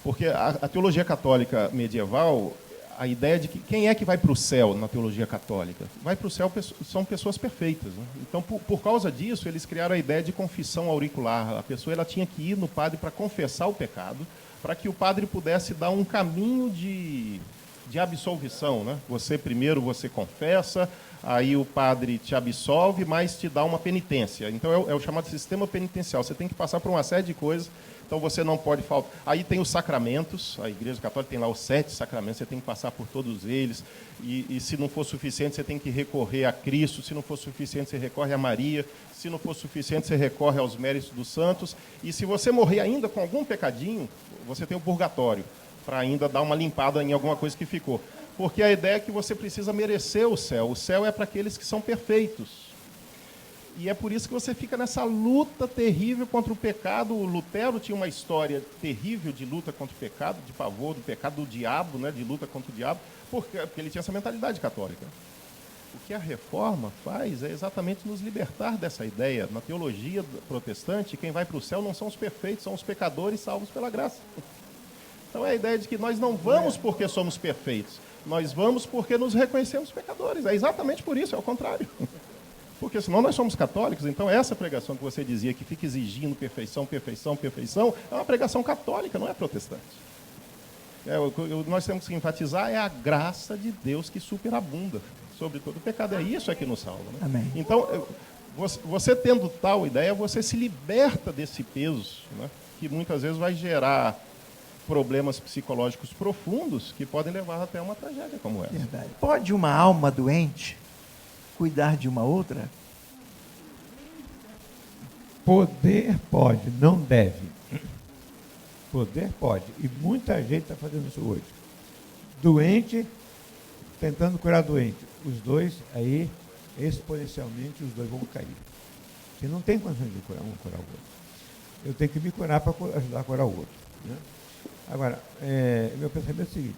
S5: Porque a teologia católica medieval, a ideia de que quem é que vai para o céu na teologia católica? Vai para o céu são pessoas perfeitas, né? Então, por causa disso, eles criaram a ideia de confissão auricular. A pessoa ela tinha que ir no padre para confessar o pecado, para que o padre pudesse dar um caminho de absolvição, né? Primeiro você confessa, aí o padre te absolve, mas te dá uma penitência. Então, é o chamado sistema penitencial. Você tem que passar por uma série de coisas. Então, você não pode faltar. Aí tem os sacramentos, a Igreja Católica tem lá os 7 sacramentos, você tem que passar por todos eles, e se não for suficiente, você tem que recorrer a Cristo, se não for suficiente, você recorre a Maria, se não for suficiente, você recorre aos méritos dos santos, e se você morrer ainda com algum pecadinho, você tem o purgatório, para ainda dar uma limpada em alguma coisa que ficou. Porque a ideia é que você precisa merecer o céu. O céu é para aqueles que são perfeitos. E é por isso que você fica nessa luta terrível contra o pecado. O Lutero tinha uma história terrível de luta contra o pecado, de pavor do pecado do diabo, né, de luta contra o diabo, porque ele tinha essa mentalidade católica. O que a reforma faz é exatamente nos libertar dessa ideia. Na teologia protestante, quem vai para o céu não são os perfeitos, são os pecadores salvos pela graça. Então é a ideia de que nós não vamos porque somos perfeitos, nós vamos porque nos reconhecemos pecadores. É exatamente por isso, é o contrário. Porque senão nós somos católicos, então essa pregação que você dizia, que fica exigindo perfeição, perfeição, perfeição, é uma pregação católica, não é protestante. Nós temos que enfatizar é a graça de Deus que superabunda sobre todo o pecado. É isso que nos salva. Né?
S3: Amém.
S5: Então, você tendo tal ideia, você se liberta desse peso, né, que muitas vezes vai gerar problemas psicológicos profundos que podem levar até uma tragédia como essa.
S3: Verdade. Pode uma alma doente cuidar de uma outra?
S6: Poder pode, não deve. Poder pode. E muita gente está fazendo isso hoje. Doente, tentando curar doente. Os dois, aí, exponencialmente, os dois vão cair. Você não tem condições de curar um, curar o outro. Eu tenho que me curar para ajudar a curar o outro. Né? Agora, meu pensamento é o seguinte.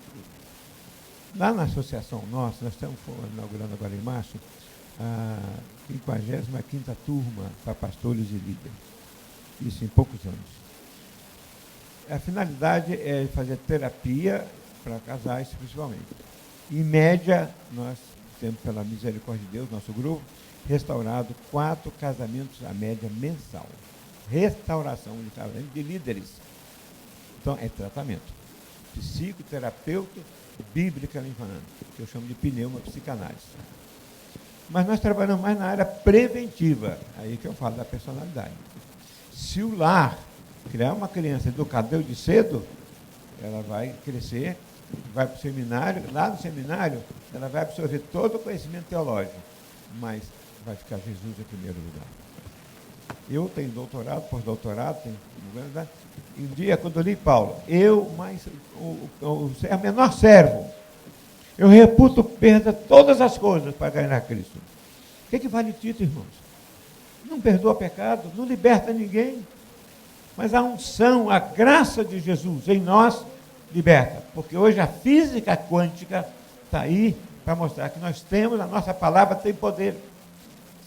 S6: Lá na associação nossa, nós estamos inaugurando agora em março a 55ª turma para pastores e líderes. Isso em poucos anos. A finalidade é fazer terapia para casais, principalmente. Em média, nós temos, pela misericórdia de Deus, nosso grupo, restaurado 4 casamentos, a média mensal. Restauração de casamento de líderes. Então, é tratamento. Psicoterapeuta, biblicamente falando, que eu chamo de pneumopsicanálise. Mas nós trabalhamos mais na área preventiva, aí que eu falo da personalidade. Se o lar criar uma criança educada desde cedo, ela vai crescer, vai para o seminário, lá no seminário, ela vai absorver todo o conhecimento teológico, mas vai ficar Jesus em primeiro lugar. Eu tenho doutorado, pós-doutorado, e um dia, quando eu li Paulo, o menor servo, eu reputo perda todas as coisas para ganhar Cristo. O que vale Tito, irmãos? Não perdoa pecado, não liberta ninguém, mas a unção, a graça de Jesus em nós liberta, porque hoje a física quântica está aí para mostrar que nós temos, a nossa palavra tem poder.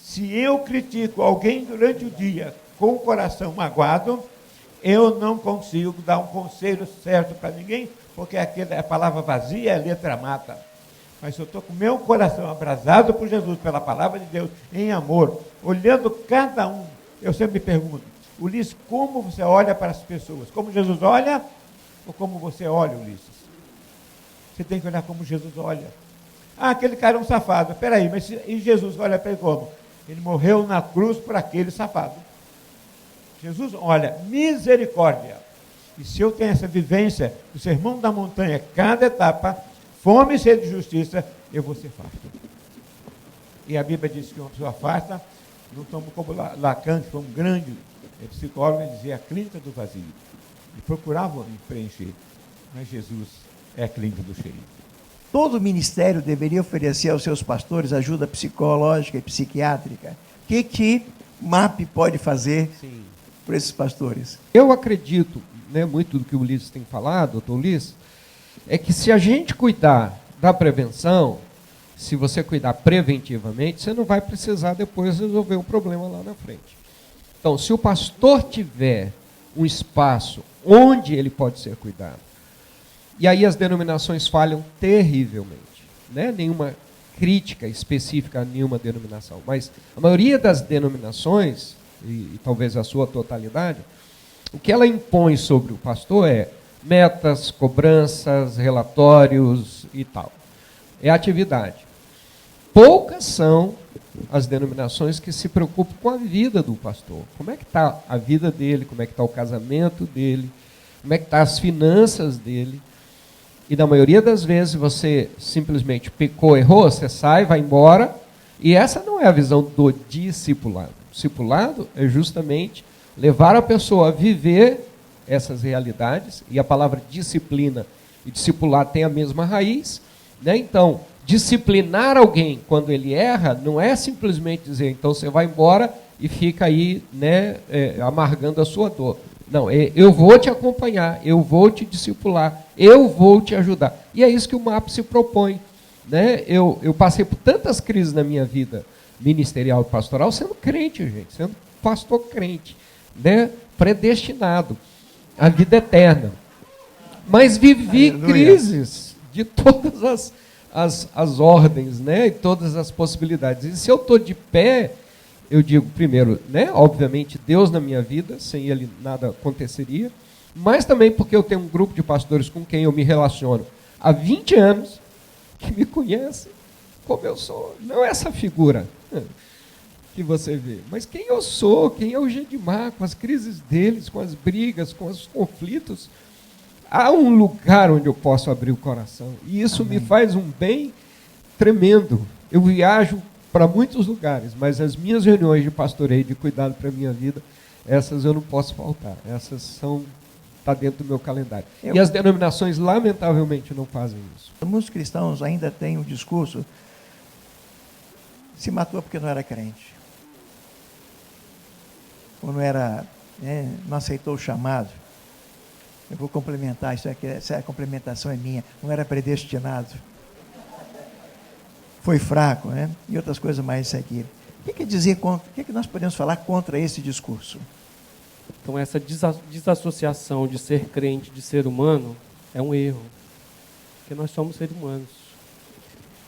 S6: Se eu critico alguém durante o dia com o coração magoado, eu não consigo dar um conselho certo para ninguém, porque a palavra vazia, a letra mata. Mas se eu estou com o meu coração abrasado por Jesus, pela palavra de Deus, em amor, olhando cada um, eu sempre me pergunto, Ulisses, como você olha para as pessoas? Como Jesus olha ou como você olha, Ulisses? Você tem que olhar como Jesus olha. Ah, aquele cara é um safado. Espera aí, mas e Jesus olha para ele como? Ele morreu na cruz por aquele safado. Jesus olha, misericórdia. E se eu tenho essa vivência do sermão da montanha, cada etapa, fome e sede de justiça, eu vou ser farto. E a Bíblia diz que uma pessoa farta, não toma como Lacan, que foi um grande psicólogo, ele dizia a clínica do vazio. E procurava preencher. Mas Jesus é a clínica do cheio.
S3: Todo ministério deveria oferecer aos seus pastores ajuda psicológica e psiquiátrica. O que MAP pode fazer por esses pastores?
S1: Eu acredito, né, muito do que o Ulisses tem falado, doutor Ulisses, é que se a gente cuidar da prevenção, se você cuidar preventivamente, você não vai precisar depois resolver o problema lá na frente. Então, se o pastor tiver um espaço onde ele pode ser cuidado, e aí as denominações falham terrivelmente, né? Nenhuma crítica específica a nenhuma denominação, mas a maioria das denominações, e talvez a sua totalidade, o que ela impõe sobre o pastor é metas, cobranças, relatórios e tal. É atividade. Poucas são as denominações que se preocupam com a vida do pastor. Como é que está a vida dele, como é que está o casamento dele, como é que estão as finanças dele. E na maioria das vezes você simplesmente pecou, errou, você sai, vai embora. E essa não é a visão do discipulado. O discipulado é justamente levar a pessoa a viver essas realidades, e a palavra disciplina e discipular tem a mesma raiz, Né? Então, disciplinar alguém quando ele erra não é simplesmente dizer, então você vai embora e fica aí, né, amargando a sua dor. Não, eu vou te acompanhar, eu vou te discipular, eu vou te ajudar. E é isso que o MAP se propõe. Né? Eu passei por tantas crises na minha vida ministerial e pastoral sendo crente, gente, sendo pastor crente, né? Predestinado à vida eterna. Mas vivi crises de todas as ordens, né? E todas as possibilidades. E se eu estou de pé, eu digo, primeiro, né? Obviamente, Deus na minha vida, sem Ele nada aconteceria, mas também porque eu tenho um grupo de pastores com quem eu me relaciono há 20 anos, que me conhecem como eu sou. Não essa figura que você vê, mas quem eu sou, quem é o Gedimar, com as crises deles, com as brigas, com os conflitos. Há um lugar onde eu posso abrir o coração, e isso Amém. Me faz um bem tremendo. Eu viajo para muitos lugares, mas as minhas reuniões de pastoreio, de cuidado para a minha vida, essas eu não posso faltar. Essas está dentro do meu calendário. E as denominações, lamentavelmente, não fazem isso.
S3: Muitos cristãos ainda têm um discurso, se matou porque não era crente. Ou não era, não aceitou o chamado. Eu vou complementar, essa complementação é minha. Não era predestinado. Foi fraco, né? E outras coisas mais isso aqui. O que nós podemos falar contra esse discurso?
S4: Então, essa desassociação de ser crente de ser humano é um erro. Porque nós somos seres humanos.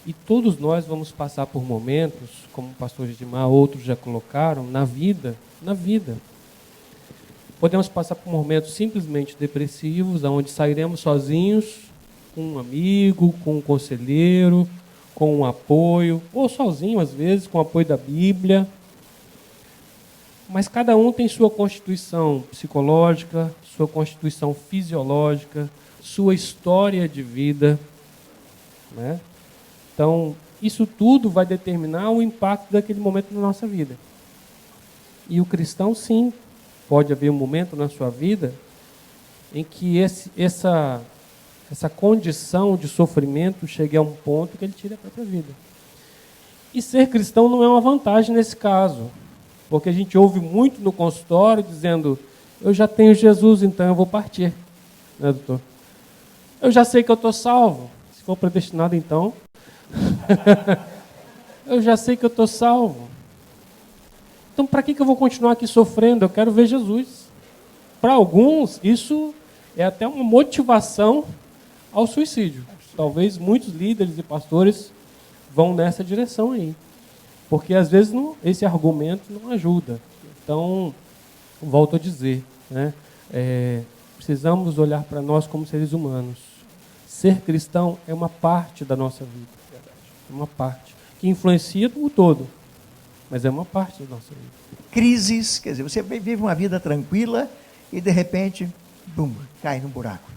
S4: E todos nós vamos passar por momentos, como o pastor Gedimar, outros já colocaram, na vida. Podemos passar por momentos simplesmente depressivos, onde sairemos sozinhos, com um amigo, com um conselheiro, com um apoio, ou sozinho às vezes, com o apoio da Bíblia. Mas cada um tem sua constituição psicológica, sua constituição fisiológica, sua história de vida, né? Então, isso tudo vai determinar o impacto daquele momento na nossa vida. E o cristão, sim, pode haver um momento na sua vida em que essa condição de sofrimento chegue a um ponto que ele tire a própria vida. E ser cristão não é uma vantagem nesse caso, porque a gente ouve muito no consultório dizendo, eu já tenho Jesus, então eu vou partir. Né, doutor? Eu já sei que eu estou salvo. Se for predestinado, então. Eu já sei que eu estou salvo. Então, para que eu vou continuar aqui sofrendo? Eu quero ver Jesus. Para alguns, isso é até uma motivação ao suicídio. Talvez muitos líderes e pastores vão nessa direção aí. Porque, às vezes, esse argumento não ajuda. Então, volto a dizer, né? Precisamos olhar para nós como seres humanos. Ser cristão é uma parte da nossa vida. É uma parte que influencia o todo, mas é uma parte da nossa vida.
S3: Crises, quer dizer, você vive uma vida tranquila e, de repente, bum, cai num buraco.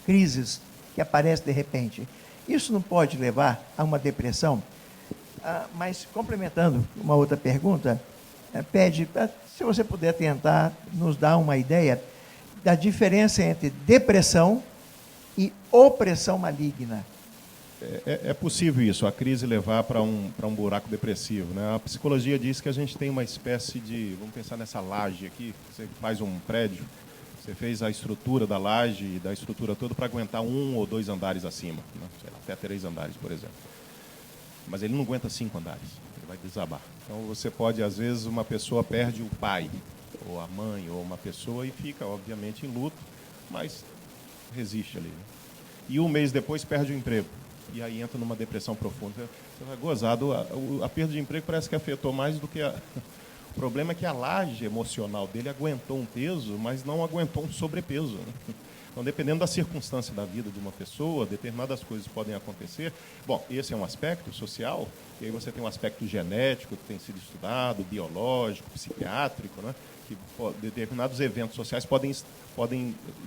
S3: Crises que aparecem de repente. Isso não pode levar a uma depressão? Mas, complementando uma outra pergunta, pede, se você puder tentar nos dar uma ideia da diferença entre depressão e opressão maligna.
S5: É possível isso, a crise levar para um buraco depressivo, né? A psicologia diz que a gente tem uma espécie de, vamos pensar nessa laje aqui, você faz um prédio, você fez a estrutura da laje e da estrutura toda para aguentar 1 ou 2 andares acima, né? Sei lá, até 3 andares, por exemplo. Mas ele não aguenta 5 andares, ele vai desabar. Então você pode, às vezes, uma pessoa perde o pai, ou a mãe, ou uma pessoa e fica, obviamente, em luto, mas resiste ali, né? E um mês depois perde o emprego. E aí entra numa depressão profunda. Você vai gozado. A perda de emprego parece que afetou mais do que a... O problema é que a laje emocional dele aguentou um peso, mas não aguentou um sobrepeso. Então, dependendo da circunstância da vida de uma pessoa, determinadas coisas podem acontecer. Bom, esse é um aspecto social, e aí você tem um aspecto genético que tem sido estudado, biológico, psiquiátrico, né? Que determinados eventos sociais podem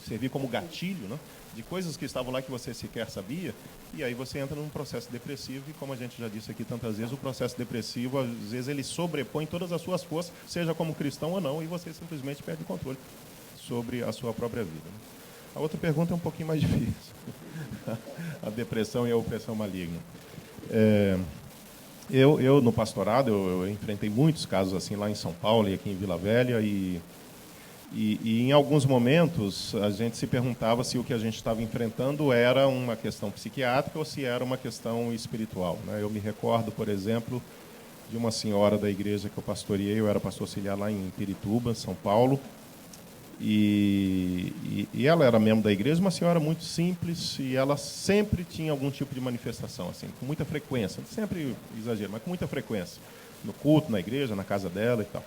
S5: servir como gatilho, né? De coisas que estavam lá que você sequer sabia, e aí você entra num processo depressivo, e como a gente já disse aqui tantas vezes, o processo depressivo, às vezes, ele sobrepõe todas as suas forças, seja como cristão ou não, e você simplesmente perde o controle sobre a sua própria vida, né? A outra pergunta é um pouquinho mais difícil. A depressão e a opressão maligna. Eu no pastorado, eu enfrentei muitos casos assim lá em São Paulo e aqui em Vila Velha, e em alguns momentos a gente se perguntava se o que a gente estava enfrentando era uma questão psiquiátrica ou se era uma questão espiritual, né? Eu me recordo, por exemplo, de uma senhora da igreja que eu pastoreei, eu era pastor auxiliar lá em Pirituba, São Paulo, e ela era membro da igreja, uma senhora muito simples, e ela sempre tinha algum tipo de manifestação, assim, com muita frequência, sempre exagero, mas com muita frequência, no culto, na igreja, na casa dela e tal.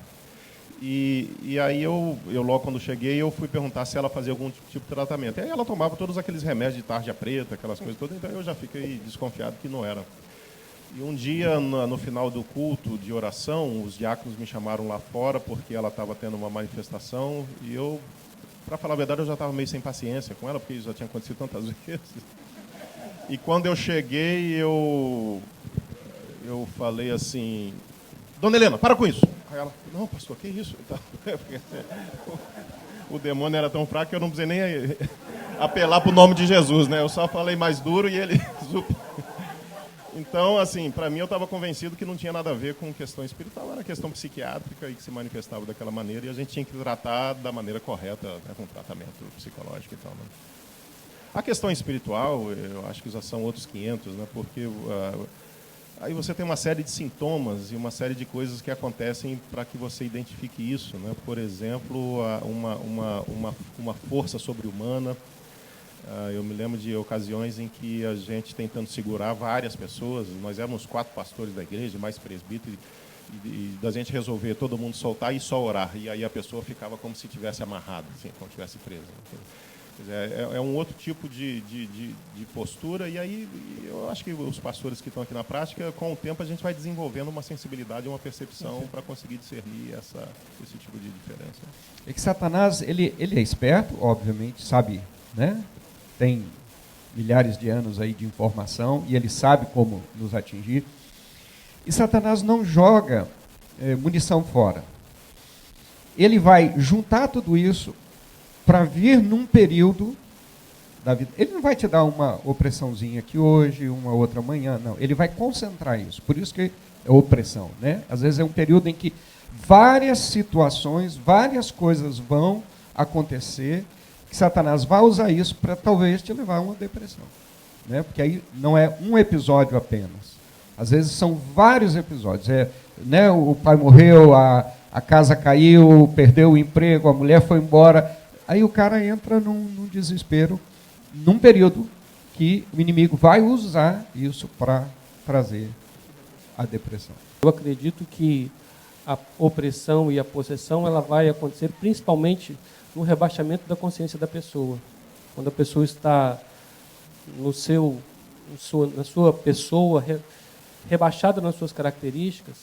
S5: E aí eu logo quando cheguei, eu fui perguntar se ela fazia algum tipo de tratamento. E aí ela tomava todos aqueles remédios de tarja preta, aquelas coisas todas, então eu já fiquei desconfiado que não era. E um dia, no final do culto de oração, os diáconos me chamaram lá fora porque ela estava tendo uma manifestação, e eu, para falar a verdade, eu já estava meio sem paciência com ela, porque isso já tinha acontecido tantas vezes. E quando eu cheguei, eu falei assim: Dona Helena, para com isso. Aí ela: não, pastor, que isso? O demônio era tão fraco que eu não precisei nem apelar para o nome de Jesus, né? Eu só falei mais duro e ele... Então, assim, para mim eu estava convencido que não tinha nada a ver com questão espiritual, era questão psiquiátrica e que se manifestava daquela maneira, e a gente tinha que tratar da maneira correta, né, com tratamento psicológico e tal, né? A questão espiritual, eu acho que já são outros 500, né? Porque aí você tem uma série de sintomas e uma série de coisas que acontecem para que você identifique isso, né? Por exemplo, uma força sobre-humana. Eu me lembro de ocasiões em que a gente tentando segurar várias pessoas, nós éramos 4 pastores da igreja, mais presbítero, e da gente resolver todo mundo soltar e só orar, e aí a pessoa ficava como se tivesse amarrada, assim, como se tivesse presa. É um outro tipo de postura, e aí eu acho que os pastores que estão aqui na prática, com o tempo a gente vai desenvolvendo uma sensibilidade, uma percepção para conseguir discernir esse tipo de diferença.
S1: É que Satanás, ele é esperto, obviamente, sabe, né? Tem milhares de anos aí de informação e ele sabe como nos atingir. E Satanás não joga munição fora. Ele vai juntar tudo isso para vir num período da vida. Ele não vai te dar uma opressãozinha aqui hoje, uma outra amanhã, não. Ele vai concentrar isso. Por isso que é opressão, né? Às vezes é um período em que várias situações, várias coisas vão acontecer, que Satanás vai usar isso para talvez te levar a uma depressão, né? Porque aí não é um episódio apenas. Às vezes são vários episódios. Né, o pai morreu, a casa caiu, perdeu o emprego, a mulher foi embora. Aí o cara entra num desespero, num período que o inimigo vai usar isso para trazer a depressão.
S4: Eu acredito que a opressão e a possessão ela vai acontecer principalmente no rebaixamento da consciência da pessoa. Quando a pessoa está na sua pessoa, rebaixada nas suas características,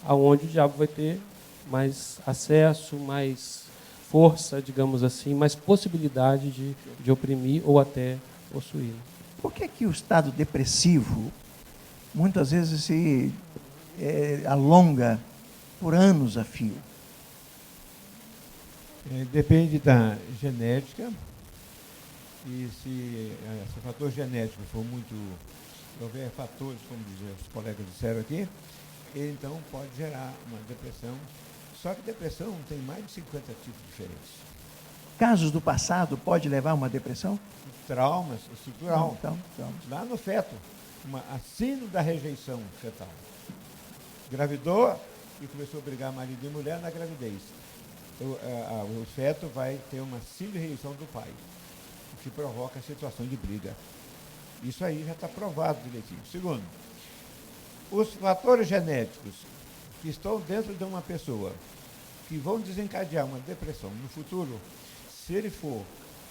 S4: aonde o diabo vai ter mais acesso, mais força, digamos assim, mais possibilidade de oprimir ou até possuir.
S3: Por que o estado depressivo muitas vezes se alonga por anos a fio?
S6: Depende da genética, e se esse fator genético for muito, houver fatores, como os colegas disseram aqui, ele então pode gerar uma depressão. Só que depressão tem mais de 50 tipos diferentes.
S3: Casos do passado pode levar a uma depressão?
S6: Traumas, estrutural.
S3: Então.
S6: Lá no feto, a síndrome da rejeição fetal. Engravidou e começou a brigar marido e mulher na gravidez. O feto vai ter uma síndrome de rejeição do pai, o que provoca a situação de briga. Isso aí já está provado direitinho. Segundo, os fatores genéticos que estão dentro de uma pessoa, que vão desencadear uma depressão no futuro, se ele for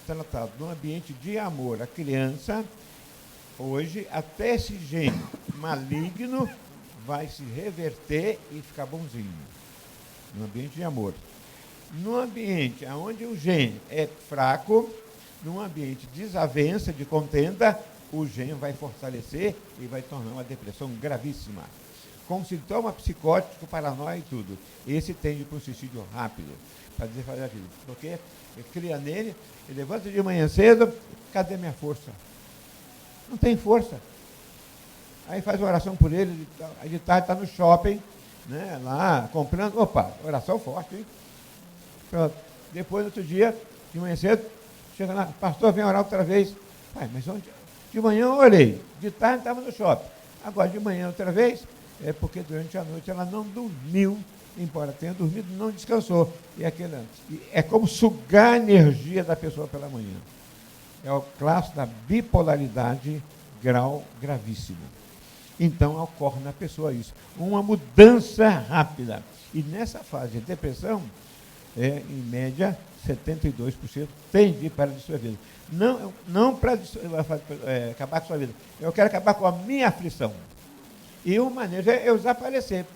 S6: tratado num ambiente de amor à criança, hoje até esse gene maligno vai se reverter e ficar bonzinho, no ambiente de amor. No ambiente onde o gene é fraco, num ambiente de desavença, de contenda, o gene vai fortalecer e vai tornar uma depressão gravíssima. com sintoma psicótico, paranoia e tudo. Esse tende para um suicídio rápido, para desfazer a vida. Porque ele cria nele, ele levanta de manhã cedo, cadê minha força? Não tem força. Aí faz oração por ele, aí de tarde está no shopping, né, lá, comprando, opa, oração forte, hein? Pronto. Depois, outro dia, de manhã cedo, chega lá, pastor, vem orar outra vez. Pai, mas onde? De manhã eu orei, de tarde estava no shopping. Agora, de manhã outra vez, é porque durante a noite ela não dormiu, embora tenha dormido, não descansou. E é como sugar a energia da pessoa pela manhã. É o clássico da bipolaridade, grau gravíssimo. Então, ocorre na pessoa isso. Uma mudança rápida. E nessa fase de depressão, em média, 72% tem de ir para a sua vida. Não para acabar com a sua vida. Eu quero acabar com a minha aflição. E uma maneira é eu desaparecer.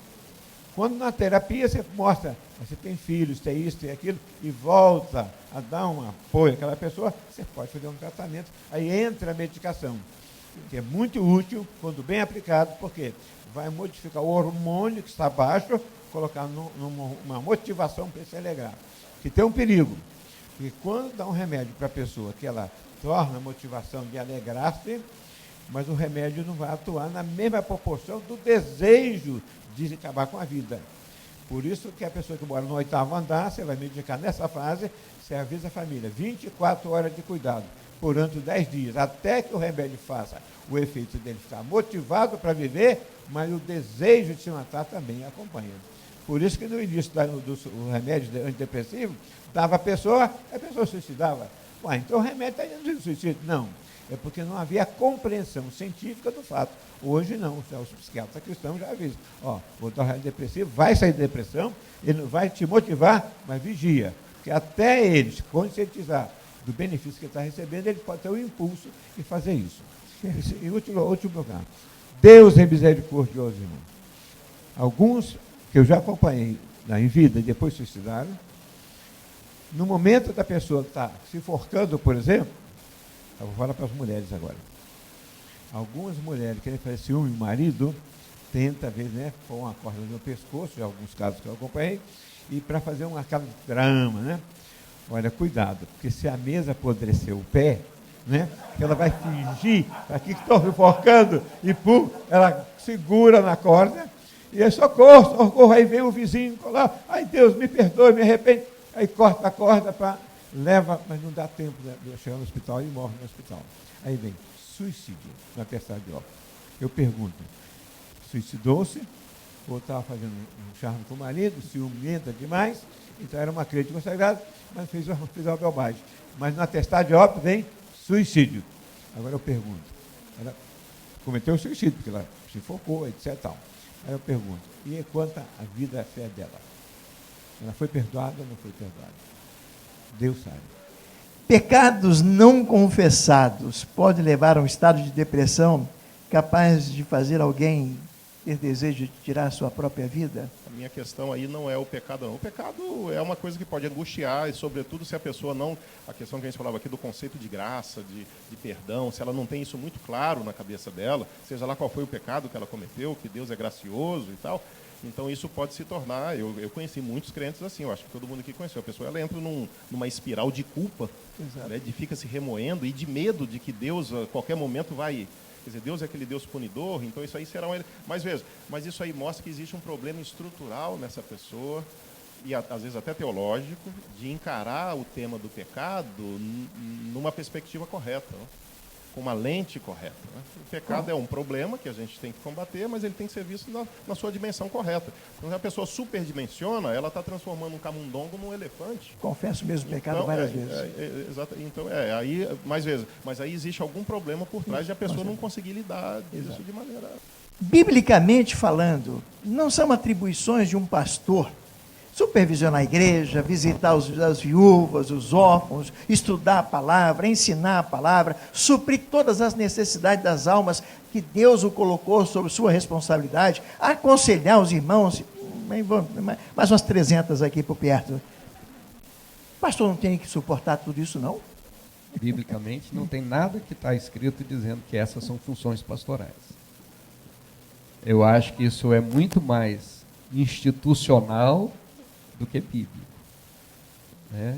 S6: Quando na terapia você mostra, você tem filhos, tem isso, tem aquilo, e volta a dar um apoio àquela pessoa, você pode fazer um tratamento. Aí entra a medicação, que é muito útil quando bem aplicado, porque vai modificar o hormônio que está baixo, colocar numa motivação para ele se alegrar. Que tem um perigo. Porque quando dá um remédio para a pessoa que ela torna a motivação de alegrar-se, mas o remédio não vai atuar na mesma proporção do desejo de acabar com a vida. Por isso que a pessoa que mora no 8º andar, você vai medicar nessa fase, você avisa a família, 24 horas de cuidado, durante 10 dias, até que o remédio faça o efeito dele ficar motivado para viver, mas o desejo de se matar também acompanha. Por isso que no início do remédio antidepressivo, dava a pessoa suicidava. Ué, então o remédio está indo de suicídio. Não, é porque não havia compreensão científica do fato. Hoje não, os psiquiatras cristãos já avisam. O antidepressivo vai sair da depressão, ele vai te motivar, mas vigia. Porque até ele se conscientizar do benefício que ele está recebendo, ele pode ter o impulso de fazer isso. Em último lugar, Deus é misericordioso, irmão. Alguns que eu já acompanhei em vida e depois suicidaram, no momento da pessoa estar se enforcando, por exemplo, eu vou falar para as mulheres agora. Algumas mulheres querem fazer ciúme do marido, tenta, às vezes, né, pôr uma corda no pescoço, em alguns casos que eu acompanhei, e para fazer aquela drama, né? Olha, cuidado, porque se a mesa apodrecer o pé, né, ela vai fingir, aqui que estou me enforcando, e pum, ela segura na corda, e aí socorro, socorro, aí vem o vizinho, lá, ai Deus, me perdoe, me arrepende, aí corta a corda, leva, mas não dá tempo de chegar no hospital e morre no hospital. Aí vem suicídio na atestado de óbito. Eu pergunto, suicidou-se ou estava fazendo um charme com o marido, ciumenta demais, então era uma crente consagrada, mas fez uma bobagem. Mas no atestado de óbito vem suicídio. Agora eu pergunto, ela cometeu suicídio, porque ela se focou, etc. Tal. Aí eu pergunto, e quanto à vida e à fé dela? Ela foi perdoada ou não foi perdoada? Deus sabe.
S3: Pecados não confessados podem levar a um estado de depressão capaz de fazer alguém ter desejo de tirar a sua própria vida?
S5: A minha questão aí não é o pecado, não. O pecado é uma coisa que pode angustiar, e sobretudo se a pessoa não... A questão que a gente falava aqui do conceito de graça, de perdão, se ela não tem isso muito claro na cabeça dela, seja lá qual foi o pecado que ela cometeu, que Deus é gracioso e tal, então isso pode se tornar... Eu conheci muitos crentes assim, eu acho que todo mundo aqui conheceu. A pessoa ela entra numa espiral de culpa, né, de fica se remoendo e de medo de que Deus a qualquer momento vai... Quer dizer, Deus é aquele Deus punidor, então isso aí será mas isso aí mostra que existe um problema estrutural nessa pessoa, e às vezes até teológico, de encarar o tema do pecado numa perspectiva correta, né? Com uma lente correta. Né? O pecado é um problema que a gente tem que combater, mas ele tem que ser visto na sua dimensão correta. Quando a pessoa superdimensiona, ela está transformando um camundongo num elefante.
S3: Confesso o mesmo pecado várias vezes.
S5: Exato. Então, aí, mais vezes. Mas aí existe algum problema por trás de a pessoa não conseguir lidar disso de maneira...
S3: Biblicamente falando, não são atribuições de um pastor supervisionar a igreja, visitar as viúvas, os órfãos, estudar a palavra, ensinar a palavra, suprir todas as necessidades das almas que Deus o colocou sob sua responsabilidade, aconselhar os irmãos, mais umas 300 aqui por perto. O pastor não tem que suportar tudo isso, não?
S1: Biblicamente não tem nada que está escrito dizendo que essas são funções pastorais. Eu acho que isso é muito mais institucional do que bíblico. Né?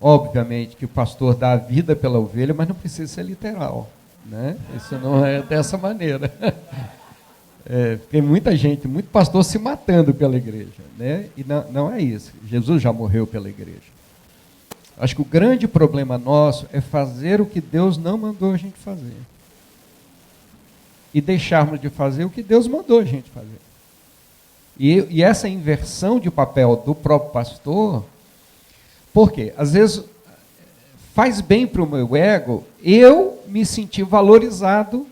S1: Obviamente que o pastor dá a vida pela ovelha, mas não precisa ser literal. Né? Isso não é dessa maneira. Tem muita gente, muito pastor se matando pela igreja. Né? E não é isso. Jesus já morreu pela igreja. Acho que o grande problema nosso é fazer o que Deus não mandou a gente fazer. E deixarmos de fazer o que Deus mandou a gente fazer. E essa inversão de papel do próprio pastor, por quê? Às vezes faz bem para o meu ego eu me sentir valorizado.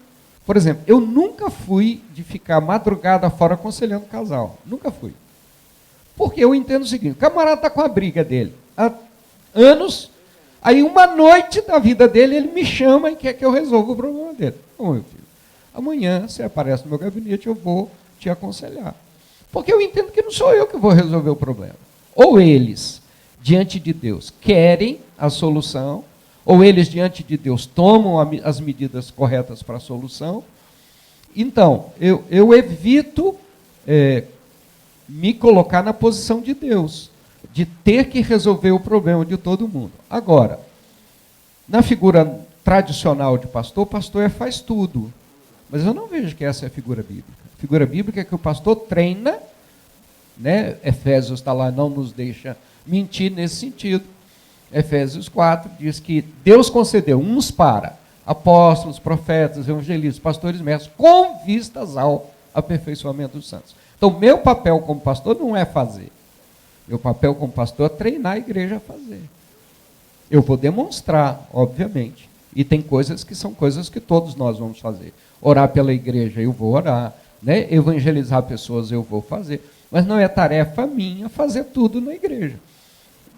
S1: Por exemplo, eu nunca fui de ficar madrugada fora aconselhando o casal. Nunca fui. Porque eu entendo o seguinte, o camarada está com a briga dele há anos, aí uma noite da vida dele ele me chama e quer que eu resolva o problema dele. Não, meu filho, amanhã você aparece no meu gabinete, eu vou te aconselhar. Porque eu entendo que não sou eu que vou resolver o problema. Ou eles, diante de Deus, querem a solução, ou eles, diante de Deus, tomam as medidas corretas para a solução. Então, eu evito me colocar na posição de Deus, de ter que resolver o problema de todo mundo. Agora, na figura tradicional de pastor, o pastor faz tudo. Mas eu não vejo que essa é a figura bíblica. A figura bíblica é que o pastor treina, né? Efésios está lá, não nos deixa mentir nesse sentido. Efésios 4 diz que Deus concedeu uns para apóstolos, profetas, evangelistas, pastores e mestres, com vistas ao aperfeiçoamento dos santos. Então, meu papel como pastor não é fazer. Meu papel como pastor é treinar a igreja a fazer. Eu vou demonstrar, obviamente. E tem coisas que são coisas que todos nós vamos fazer. Orar pela igreja, eu vou orar. Né? Evangelizar pessoas, eu vou fazer. Mas não é tarefa minha fazer tudo na igreja.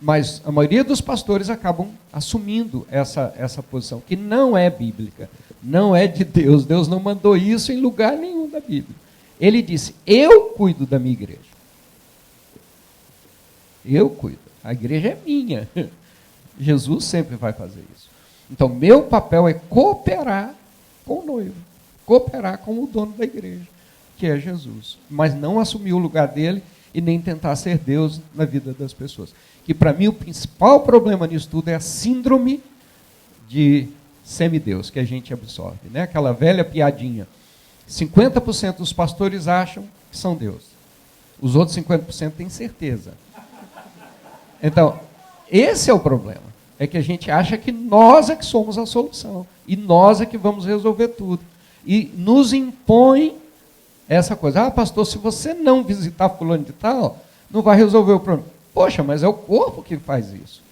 S1: Mas a maioria dos pastores acabam assumindo essa posição, que não é bíblica. Não é de Deus. Deus não mandou isso em lugar nenhum da Bíblia. Ele disse, eu cuido da minha igreja. Eu cuido. A igreja é minha. Jesus sempre vai fazer isso. Então, meu papel é cooperar com o noivo. Cooperar com o dono da igreja, que é Jesus. Mas não assumir o lugar dele e nem tentar ser Deus na vida das pessoas. Que, para mim, o principal problema nisso tudo é a síndrome de semideus, que a gente absorve. Né? Aquela velha piadinha. 50% dos pastores acham que são Deus. Os outros 50% têm certeza. Então, esse é o problema. É que a gente acha que nós é que somos a solução. E nós é que vamos resolver tudo. E nos impõe essa coisa. Ah, pastor, se você não visitar fulano de tal, não vai resolver o problema. Poxa, mas é o corpo que faz isso.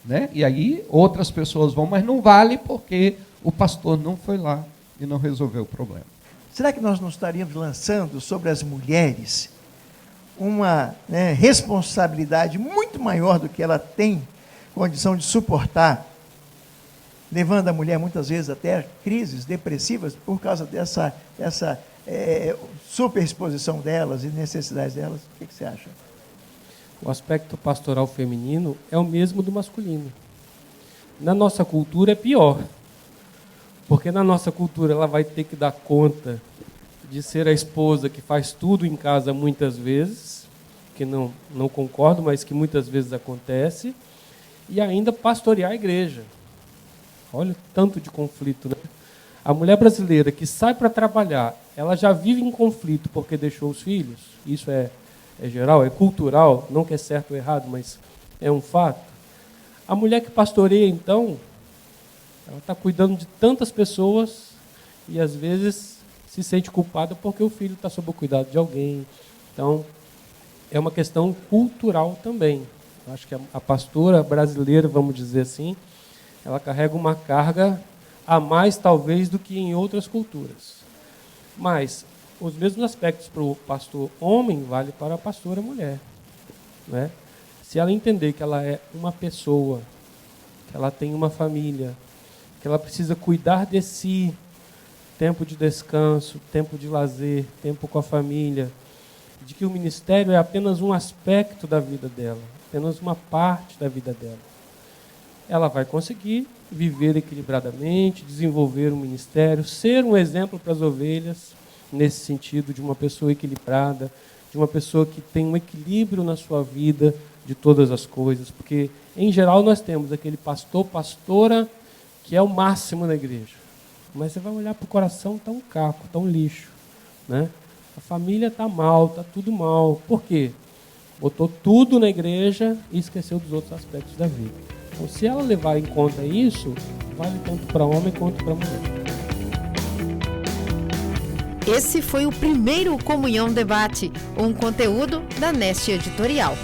S1: Né? E aí outras pessoas vão, mas não vale porque o pastor não foi lá e não resolveu o problema.
S3: Será que nós não estaríamos lançando sobre as mulheres uma responsabilidade muito maior do que ela tem condição de suportar, levando a mulher muitas vezes até a crises depressivas por causa dessa superexposição delas e necessidades delas? O que você acha?
S4: O aspecto pastoral feminino é o mesmo do masculino. Na nossa cultura é pior, porque na nossa cultura ela vai ter que dar conta de ser a esposa que faz tudo em casa muitas vezes, que não concordo, mas que muitas vezes acontece, e ainda pastorear a igreja. Olha o tanto de conflito, né? A mulher brasileira que sai para trabalhar, ela já vive em conflito porque deixou os filhos. Isso é geral, é cultural, não que é certo ou errado, mas é um fato. A mulher que pastoreia, então, ela está cuidando de tantas pessoas e, às vezes, se sente culpada porque o filho está sob o cuidado de alguém. Então, é uma questão cultural também. Acho que a pastora brasileira, vamos dizer assim, ela carrega uma carga a mais, talvez, do que em outras culturas. Mas os mesmos aspectos para o pastor homem vale para a pastora mulher. Né? Se ela entender que ela é uma pessoa, que ela tem uma família, que ela precisa cuidar de si, tempo de descanso, tempo de lazer, tempo com a família, de que o ministério é apenas um aspecto da vida dela, apenas uma parte da vida dela. Ela vai conseguir viver equilibradamente, desenvolver um ministério, ser um exemplo para as ovelhas nesse sentido de uma pessoa equilibrada, de uma pessoa que tem um equilíbrio na sua vida de todas as coisas, porque em geral nós temos aquele pastor, pastora que é o máximo na igreja, mas você vai olhar para o coração, está um caco, está um lixo, né? A família está mal, está tudo mal. Por quê? Botou tudo na igreja e esqueceu dos outros aspectos da vida. Então, se ela levar em conta isso, vale tanto para homem quanto para mulher.
S2: Esse foi o primeiro Comunhão Debate, um conteúdo da Neste Editorial.